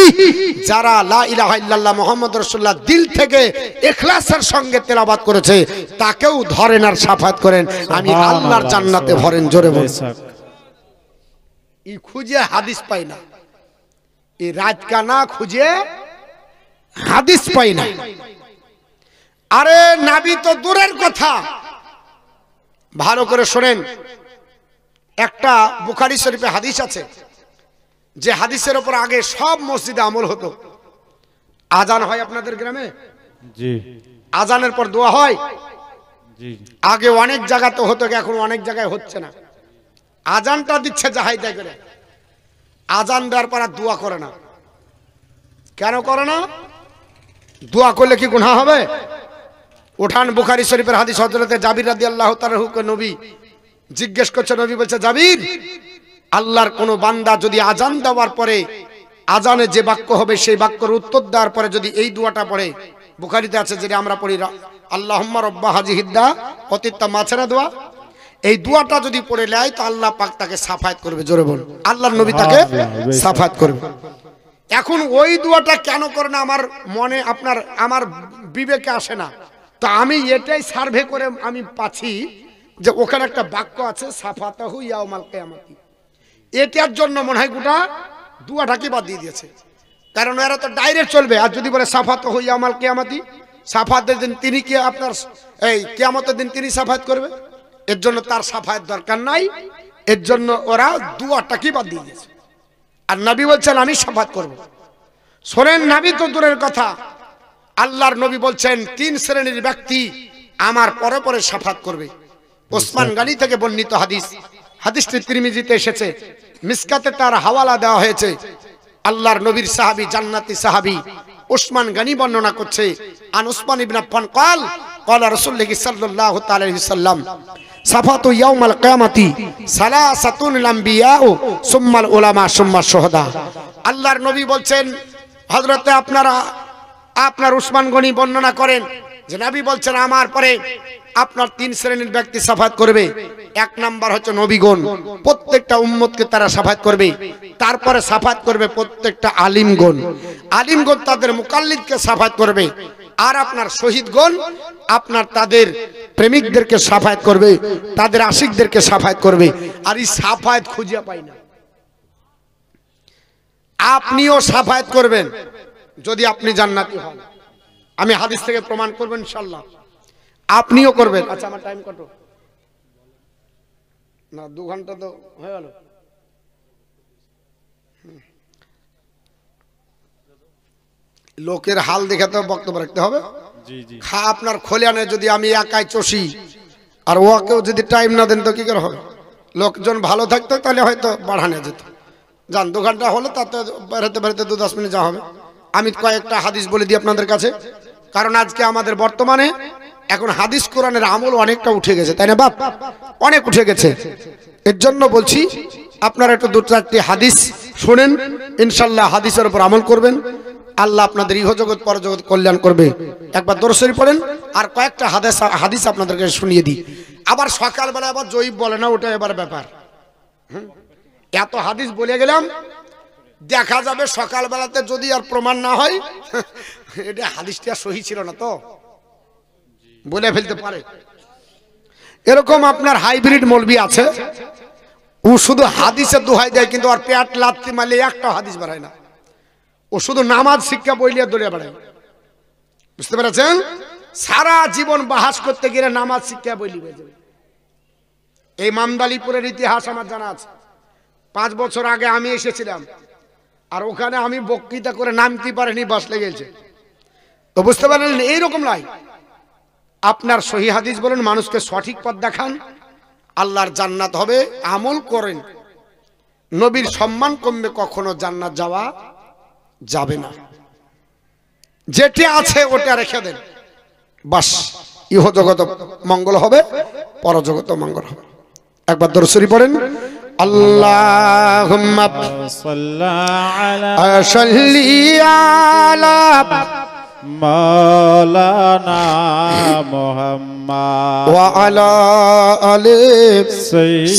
যারা লা ইলাহা ইল্লাল্লাহ মুহাম্মদ রাসূলুল্লাহ দিল থেকে ইখলাসের সঙ্গে তেলাওয়াত করেছে, তাকেও ধরেন আর সাফায়াত করেন, আমি আল্লাহর জান্নাতে ভরেন, জোরে বলুন। ই খুঁজে হাদিস পাই না, এই রাজকানা খুঁজে হাদিস পাই না। আরে নবী তো দূরের কথা, ভালো করে শোনেন, একটা বুখারী শরীফে হাদিস আছে, যে হাদিসের উপর আগে সব মসজিদে আমল হতো। আজান হয় আপনাদের গ্রামে? জি। আজানের পর দোয়া হয়? জি। আগে অনেক জায়গাতে হতো, এখন অনেক জায়গায় হচ্ছে না। আজানটা দিচ্ছে জাহাইদা করে, আজান দেওয়ার পর আর দোয়া করে না। কেন করে না? দোয়া করলে কি গুনাহ হবে? উঠান বুখারী শরীফের হাদিস, হযরতে জাবির রাদিয়াল্লাহু তাআলা কে নবী জিজ্ঞেস করছে, নবী বলছে, জাবির, আল্লাহর কোন বান্দা যদি আজান দেওয়ার পরে আজানে যে বাক্য হবে সেই বাক্যের উত্তর দেওয়ার পরে যদি এই দোয়াটা পড়ে, বুখারীতে আছে যেটা আমরা পড়ি, আল্লাহুম্মা রাব্বা হাযিহিদ্দা অতিত্তা মাছেরা দোয়া, এই দোয়াটা যদি পড়ে নেয় তো আল্লাহ পাক তাকে সাফায়াত করবে, জোরে বল, আল্লাহর নবী তাকে সাফায়াত করবে। এখন ওই দোয়াটা কেন করে না আমার মনে, আপনার আমার বিবেকে আসে না। তো আমি এটাই সার্ভে করে আমি পাচ্ছি যে ওখানে একটা বাক্য আছে সাফাতাহু ইয়াউমাল কিয়ামাতি, এটার জন্য মনে হয় গোটা দুয়াটাকে বাদ দিয়ে দিয়েছে। কারণ এরা তো ডাইরেক্ট চলবে, আর যদি বলে সাফাতাহু ইয়াউমাল কিয়ামাতি, সাফাতের দিন তিনি কি আপনার এই কিয়ামতের দিন তিনি সাফাত করবে, এর জন্য তার সাফায়ের দরকার নাই, এর জন্য ওরা দুয়াটাকে বাদ দিয়ে দিয়েছে। আর নবী বলছেন আমি সাফাত করব। শোনেন, নবী তো দূরের কথা, আল্লাহর নবী বলছেন 3 শ্রেণীর ব্যক্তি আমার পরে পরে সাফাত করবে। ওসমান গনি থেকে বর্ণিত হাদিস, হাদিসটি তিরমিজিতে এসেছে, মিসকাতে তার হাওয়ালা দেওয়া হয়েছে। আল্লাহর নবীর সাহাবী, জান্নাতি সাহাবী ওসমান গনি বর্ণনা করছে, আন ওসমান ইবনে আফফান قال قال رسول الله صلى الله عليه وسلم সাফাতু ইয়াউমাল কিয়ামাতি সালাসাতুন আম্বিয়া সুম্মাল উলামা সুম্মা শুহাদা। আল্লাহর নবী বলছেন, হযরতে আপনার ওসমান গনি বর্ণনা করেন যে নবী বলছেন আমার পরে আপনার 3 শ্রেণীর ব্যক্তি সাফাত করবে। 1 নাম্বার হচ্ছে নবীগণ, প্রত্যেকটা উম্মতকে তারা সাফাত করবে। তারপরে সাফাত করবে প্রত্যেকটা আলিমগণ, আলিমগণ তাদের মুকাল্লিদকে সাফাত করবে। আর আপনার শহীদগণ আপনার তাদের প্রেমিকদেরকে সাফাত করবে, তাদের আশিকদেরকে সাফাত করবে। আর এই সাফাত খুঁজে পাই না। আপনিও সাফাত করবেন যদি আপনি জান্নাতি হন, আমি হাদিস থেকে প্রমাণ করব ইনশাআল্লাহ, আপনিও করবেন। আচ্ছা আমার টাইম কত? না 2 ঘন্টা তো হয়ে গেল। লোকের হাল দেখে তো বক্তব্য রাখতে হবে। জি জি আপনার খোলিয়ানে যদি আমি একাই চষি আর ওকেও যদি টাইম না দেন তো কি করে হবে? লোকজন ভালো থাকতো তাহলে হয়তো বাড়ানো যেত। যান 2 ঘন্টা হলো, তাতে বেরোতে বেরোতে 2-10 মিনিট যা হবে। আমি কয়েকটা হাদিস বলে দিই আপনাদের কাছে, কারণ আজকে আমাদের বর্তমানে এখন হাদিস কোরআনের আমল অনেকটা উঠে গেছে, তাই না বাপ? অনেক উঠে গেছে। এর জন্য বলছি আপনারা একটু 2-4টি হাদিস শুনেন, ইনশাআল্লাহ হাদিসের উপর আমল করবেন, আল্লাহ আপনাদের ইহজগৎ পরজগৎ কল্যাণ করবে। একবার দরুদ শরীফ পড়েন, আর কয়েকটা হাদিস আপনাদেরকে শুনিয়ে দিই। আবার সকালবেলা আবার জয়ীব বলে না, ওটা এবার ব্যাপার। এত হাদিস বলে গেলাম, দেখা যাবে সকালবেলাতে যদি আর প্রমাণ না হয় এটা হাদিসটা সহি ছিল না তো বলে ফেলতে পারে। এরকম আপনার হাইব্রিড মৌলবি আছে, ও শুধু হাদিসে দোহাই দেয়, কিন্তু আর পেট লাত্তি মারলে একটা হাদিস বাড়ায় না। ও শুধু নামাজ শিক্ষা বইলিয়ে দৌড়িয়ে বেড়ায়, বুঝতে পেরেছেন? সারা জীবন বাহাস করতে গেলে নামাজ শিক্ষা বইলি হয়ে যাবে। এই মামদালিপুরের ইতিহাস আমার জানা আছে। 5 বছর আগে আমি এসেছিলাম, আর ওখানে আমি বক্তৃতা করে নামতে পারিনি, বাস লেগে গেছে। তো বুঝতে পারলেন, এইরকম নয়। আপনার সহি হাদিস বলেন, মানুষকে সঠিক পথ দেখান, আল্লাহর জান্নাত হবে। আমল করেন, নবীর সম্মান কমবে, কখনো জান্নাত যাওয়া যাবে না। যেটা আছে ওটা রেখে দেন, বাস ইহজগত মঙ্গল হবে, পরজগত মঙ্গল হবে। একবার দরুদ শরীফ পড়েন, আল্লাহুম্মা সাল্লি আলা মাওলানা মুহাম্মদ ওয়া আলা আলি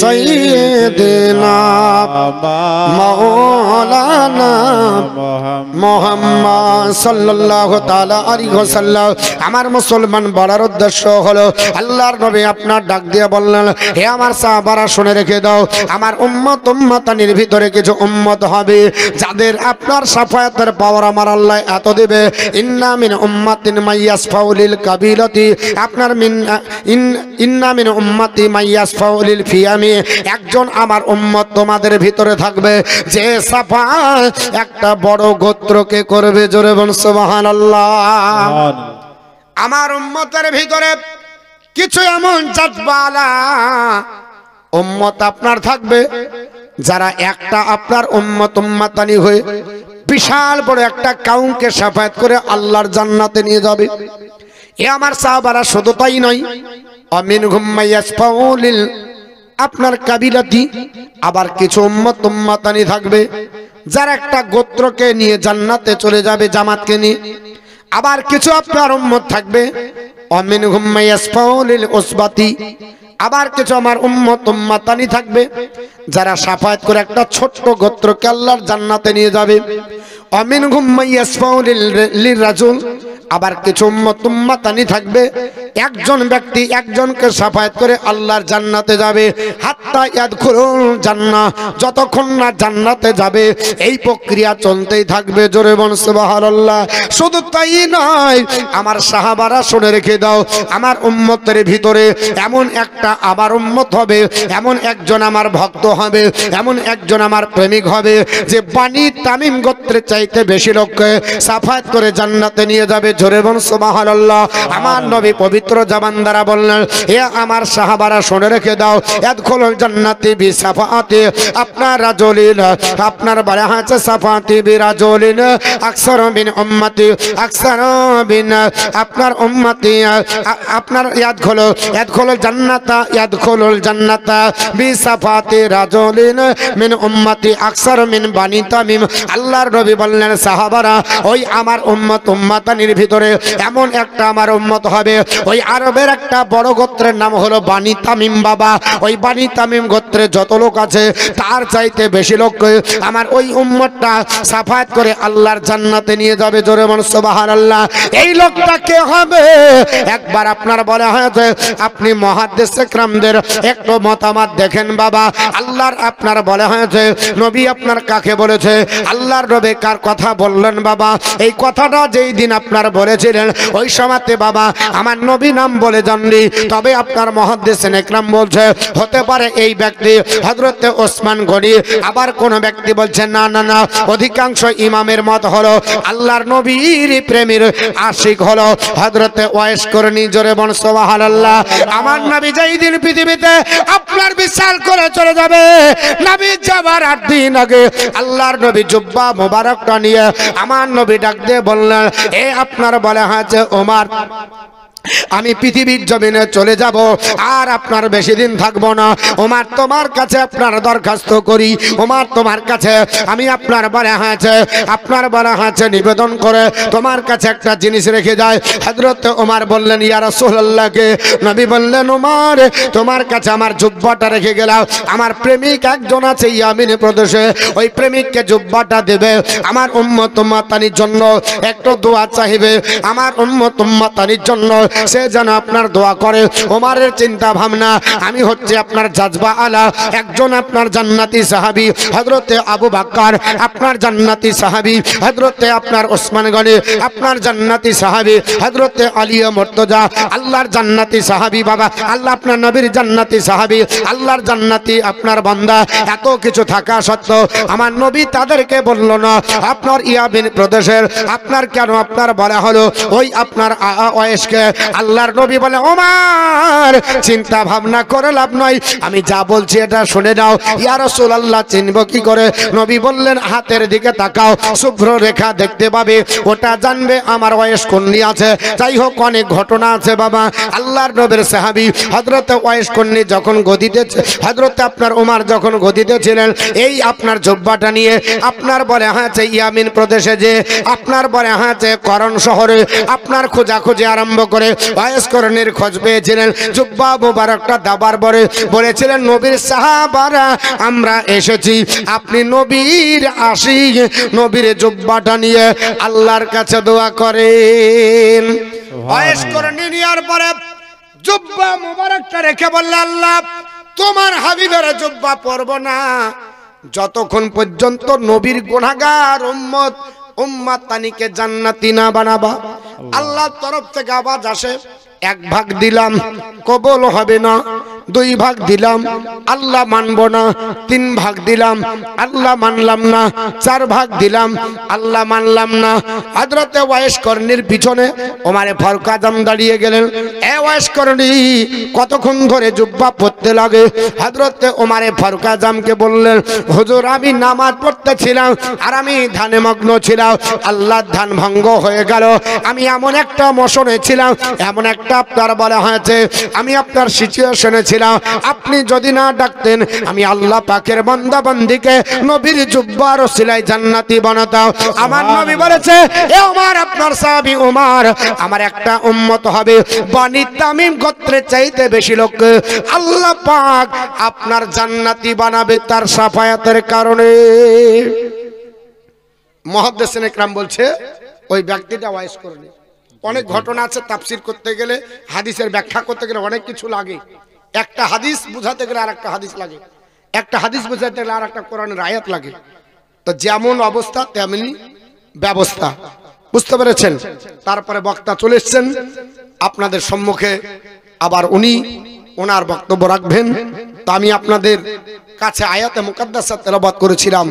সাইয়্যিদিনা মাওলানা মুহাম্মদ সাল্লাল্লাহু তাআলা আলাইহি ওয়াসাল্লাম। আমার মুসলমান বলার উদ্দেশ্য হলো, আল্লাহর নবী আপনার ডাক দিয়ে বললেন, হে আমার সাহাবারা শুনে রেখে দাও, আমার উম্মতানির ভিতরে কিছু উম্মত হবে যাদের আপনার সাফায়াতের পাওয়ার আমার আল্লাহ এত দেবে। ইন্না মিন উম্মাতিন মাইয়াসফাউ লিল কাবিলাতি, আপনার ইন্না মিন উম্মাতি মাইয়াসফাউ লিল ফিয়ামি, একজন আমার উম্মত তোমাদের ভিতরে থাকবে যে সাফা একটা বড় গোত্রকে করবে। জোরে বলুন সুবহানাল্লাহ। আমার উম্মতের ভিতরে কিছু এমন জাতবালা উম্মত আপনার থাকবে যারা একটা আপনার উম্মতানি হয়ে বিশাল বড় একটা কাউমকে সাফায়াত করে আল্লাহর জান্নাতে নিয়ে যাবে। এ আমার সাহাবারা শুধু তাই নয়, আমিনহুম মাইয়াসফাউ লিল আপনার কাবিলাতি, আবার কিছু উম্মতানি থাকবে যারা একটা গোত্রকে নিয়ে জান্নাতে চলে যাবে, জামাতকে নিয়ে। আবার কিছু আপনার উম্মত থাকবে আমিনহুম মাইয়াসফাউ লিল উসবাতি, আবার কিছু আমার উম্মতানি থাকবে যারা সাফায়াত করে একটা ছোট্ট গোত্রকে আল্লাহর জান্নাতে নিয়ে যাবে। আমিনহুম মাইয়াসফাউ লিল রাজুল, আবার কিছু উম্মত উম্মাতানি থাকবে, একজন ব্যক্তি একজনকে শাফায়াত করে আল্লাহর জান্নাতে যাবে, হাত্তা ইয়াদখুলুল জান্নাহ, যতক্ষণ না জান্নাতে যাবে এই প্রক্রিয়া চলতেই থাকবে। জোরে বলুন সুবহানাল্লাহ। শুধু তাই নয়, আমার সাহাবারা শুনে রেখে দাও, আমার উম্মতের ভিতরে এমন একটা আবার উম্মত হবে, এমন একজন আমার ভক্ত হবে, এমন একজন আমার প্রেমিক হবে যে বানি তামিম গোত্রের চাইতে বেশি লোককে শাফায়াত করে জান্নাতে নিয়ে যাবে। জোরে বলুন সুবহানাল্লাহ। আমার নবী পবিত্র জবান দ্বারা বললেন, হে আমার সাহাবারা শুনে রেখে দাও, ইয়াদখুলুল জান্নাতি বিশাফাআতি, আপনার রাজুলিন, আপনার বলা হয়েছে সাফাতি বিরাজুলিন আকসার বিন উম্মতি, আকসার বিন আপনার উম্মতি, আপনার ইয়াদখুলুল জান্নাতা, ইয়াদখুলুল জান্নাতা বিশাফাতি রাজুলিন মিন উম্মতি আকসার মিন বানি তামিম। আল্লাহর নবী বললেন, সাহাবারা ওই আমার উম্মত উম্মাতানির ভিতরে এমন একটা আমার উম্মত হবে, ওই আরবের একটা বড় গোত্রের নাম হলো বানি তামিম। বাবা ওই বানি তামিম গোত্রে যত লোক আছে তার চাইতে বেশি লোক আমার ওই উম্মতটা শাফায়াত করে আল্লাহর জান্নাতে নিয়ে যাবে। জোরে বলুন সুবহানাল্লাহ। এই লোকটা কে হবে? একবার আপনার বলা হয়েছে, আপনি মুহাদ্দিস ইকরামদের একটু মতামত দেখেন বাবা। আল্লাহর আপনার বলা হয়েছে, নবী আপনার কাকে বলেছে, আল্লাহর নবী কার কথা বললেন বাবা? এই কথাটা যেই দিন আপনার বলেছিলেন ওই সময়তে বাবা আমার নবী নাম বলে জানলি, তবে আপনার মুহাদ্দিস ইকরাম বলছে হতে পারে এই ব্যক্তি হযরতে ওসমান গনি। আবার কোন ব্যক্তি বলছে না না না, অধিকাংশ ইমামের মত হলো আল্লাহর নবীর প্রেমের আশিক হলো হযরতে ওয়াইস করনি। জোরে বলুন সুবহানাল্লাহ। আমার নবী যেই দিন পৃথিবীতে আপনার বিশাল করে চলে যাবে, নবী যাবার 8 দিন আগে আল্লাহর নবী জুব্বা মোবারকটা নিয়ে আমার নবী ডাক দিয়ে বললেন, এ আপনার বলা হয়েছে ওমর, আমি পৃথিবীর জমিনে চলে যাব আর আপনার বেশি দিন থাকবো না। ওমর তোমার কাছে আপনার দরখাস্ত করি, ওমর তোমার কাছে আমি আপনার বলা হয়েছে নিবেদন করে তোমার কাছে একটা জিনিস রেখে যায়। হযরত ওমর বললেন, ইয়া রাসূলুল্লাহকে। নবী বললেন, ওমর তোমার কাছে আমার জুব্বাটা রেখে গেলাম, আমার প্রেমিক একজন আছে ইয়ামিন প্রদেশে, ওই প্রেমিককে জুব্বাটা দেবে, আমার উম্মত উম্মাতানির জন্য একটু দোয়া চাইবে, আমার উম্মত উম্মাতানির জন্য সে যেন আপনার দোয়া করে। ওমরের চিন্তা ভাবনা, আমি হচ্ছে আপনার জাজবা আলা একজন আপনার জান্নাতি সাহাবী হযরতে আবু বকর, আপনার জান্নাতি সাহাবী হযরতে আপনার ওসমান গনি, আপনার জান্নাতি সাহাবী হযরতে আলী মুর্তজা, আল্লাহর জান্নাতি সাহাবী বাবা, আল্লাহ আপনার নবীর জান্নাতি সাহাবী, আল্লাহর জান্নাতি আপনার বান্দা। এত কিছু থাকা সত্ত্বেও আমার নবী তাদেরকে বলল না আপনার ইয়ামিন প্রদেশের আপনার কেন আপনার বলা হলো ওই আপনার ওয়াইসকে। আল্লাহর নবী বলে, ওমর চিন্তা ভাবনা করে লাভ নয়, আমি যা বলছি এটা শুনে নাও। ইয়া রাসূলুল্লাহ চিনব কি করে? নবী বললেন, হাতের দিকে তাকাও, শুভ্র রেখা দেখতে পাবে, ওটা জানবে আমার ওয়াইস কোননি আছে। যাই হোক অনেক ঘটনা আছে বাবা। আল্লাহর নবীর সাহাবী হযরতে ওয়াইস কোননি যখন গদিতে, হযরতে আপনার ওমর যখন গদিতে ছিলেন, এই আপনার জুব্বাটা নিয়ে আপনার বলে হয়েছে ইয়ামিন প্রদেশে যে আপনার বলে হয়েছে করণ শহরে আপনার খোঁজাখুঁজি আরম্ভ করে ওয়াইস করণের খোঁজ পেয়েছিলেন। জুব্বা মুবারকটা দাবার পরে বলেছিলেন, নবীর সাহাবারা আমরা এসেছি, আপনি নবীর আশিক, নবীর জুব্বাটা নিয়ে আল্লাহর কাছে দোয়া করেন। ওয়াইস করণে নেওয়ার পরে জুব্বা মুবারকটা রেখে বললেন, আল্লাহ তোমার হাবিবের জুব্বা পরব না যতক্ষণ পর্যন্ত নবীর গুনাহগার উম্মত উম্মাতানিকে জান্নাতি না বানাবা। আল্লাহর তরফ থেকে আওয়াজ আসে, 1 ভাগ দিলাম কবুল হবে না, 2 ভাগ দিলাম আল্লাহ মানব না, 3 ভাগ দিলাম আল্লাহ মানলাম না, 4 ভাগ দিলাম আল্লাহ মানলাম না। হযরতে ওয়াইস করণীর পিছনে ওমরে ফারুক আজম দাঁড়িয়ে গেলেন। এ ওয়াইস করণী কতক্ষণ ধরে জুব্বা পড়তে লাগে? হযরতে ওমরে ফারুক আজমকে বললেন, হুজুর আমি নামাজ পড়তেছিলাম আর আমি ধ্যানে মগ্ন ছিলাম, আল্লাহর ধ্যান ভঙ্গ হয়ে গেল, আমি এমন একটা মোশনে ছিলাম, এমন একটা আপনার বলা হয়েছে আমি আপনার সিচুয়েশনে ছিলাম, আপনি যদি না ডাকতেন আমি আল্লাহ পাকের বান্দা বান্দিকে নবীর জুব্বার ওসিলায় জান্নাতি বানাতাম। আমার নবী বলেছে, এ ওমর আপনার সাহাবী ওমর, আমার একটা উম্মত হবে বানি তামিম গোত্রের চাইতে বেশি লোক আল্লাহ পাক আপনার জান্নাতি বানাবে তার শাফায়াতের কারণে। মুহাদ্দিসিন ইকরাম বলছে ওই ব্যক্তিটা ওয়াইস করনি। অনেক ঘটনা আছে, তাফসীর করতে গেলে হাদিসের ব্যাখ্যা করতে গেলে অনেক কিছু লাগে। একটা হাদিস বোঝাতে গেলে আর একটা হাদিস লাগে, একটা হাদিস বোঝাতে গেলে আর একটা কোরআনের আয়াত লাগে। তো যেমন অবস্থা তেমনি ব্যবস্থা, বুঝতে পেরেছেন? তারপরে বক্তা চলে এসছেন আপনাদের সম্মুখে, আবার উনি ওনার বক্তব্য রাখবেন। তো আমি আপনাদের কাছে আয়াতে মুকাদ্দাসা তেলাওয়াত করেছিলাম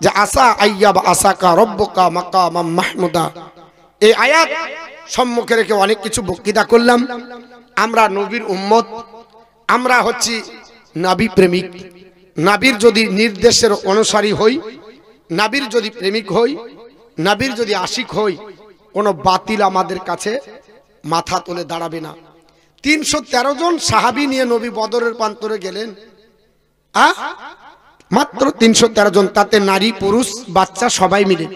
যে আসা আইয়াব আসাকা রব্বুকা মাকামাম মাহমুদা। এই আয়াত সম্মুখে রেখে অনেক কিছু বক্তৃতা করলাম। আমরা নবীর উম্মত, আমরা হচ্ছি নবী প্রেমিক। নবীর যদি নির্দেশের অনুসারী হই, নবীর যদি প্রেমিক হই, নবীর যদি আশিক হই, কোনো বাতিল আমাদের কাছে মাথা তুলে দাঁড়াবে না। 313 জন সাহাবী নিয়ে নবী বদরের প্রান্তরে গেলেন, মাত্র 313 জন, তাতে নারী পুরুষ বাচ্চা সবাই মিলে।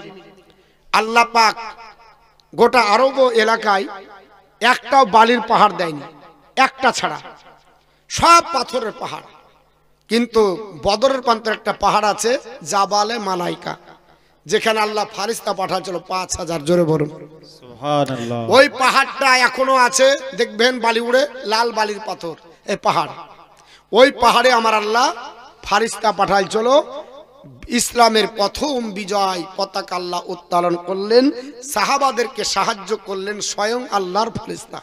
আল্লাহ পাক গোটা আরব এলাকায় একটাও বালির পাহাড় দেয়নি, একটা ছাড়া, সব পাথরের পাহাড়। কিন্তু বদরের প্রান্তরে একটা পাহাড় আছে জাবালে মালাইকা, যেখানে আল্লাহ ফারিস্তা পাঠাচ্ছিল 5000, জোরে বলুন সুবহানাল্লাহ। ওই পাহাড়টা এখনো আছে, দেখবেন বালি উড়ে, লাল বালির পাথর এই পাহাড়। ওই পাহাড়ে আমার আল্লাহ ফারিস্তা পাঠাইছিল। ইসলামের প্রথম বিজয় পতাকা আল্লাহ উত্তোলন করলেন, সাহাবাদেরকে সাহায্য করলেন স্বয়ং আল্লাহর ফেরেশতা।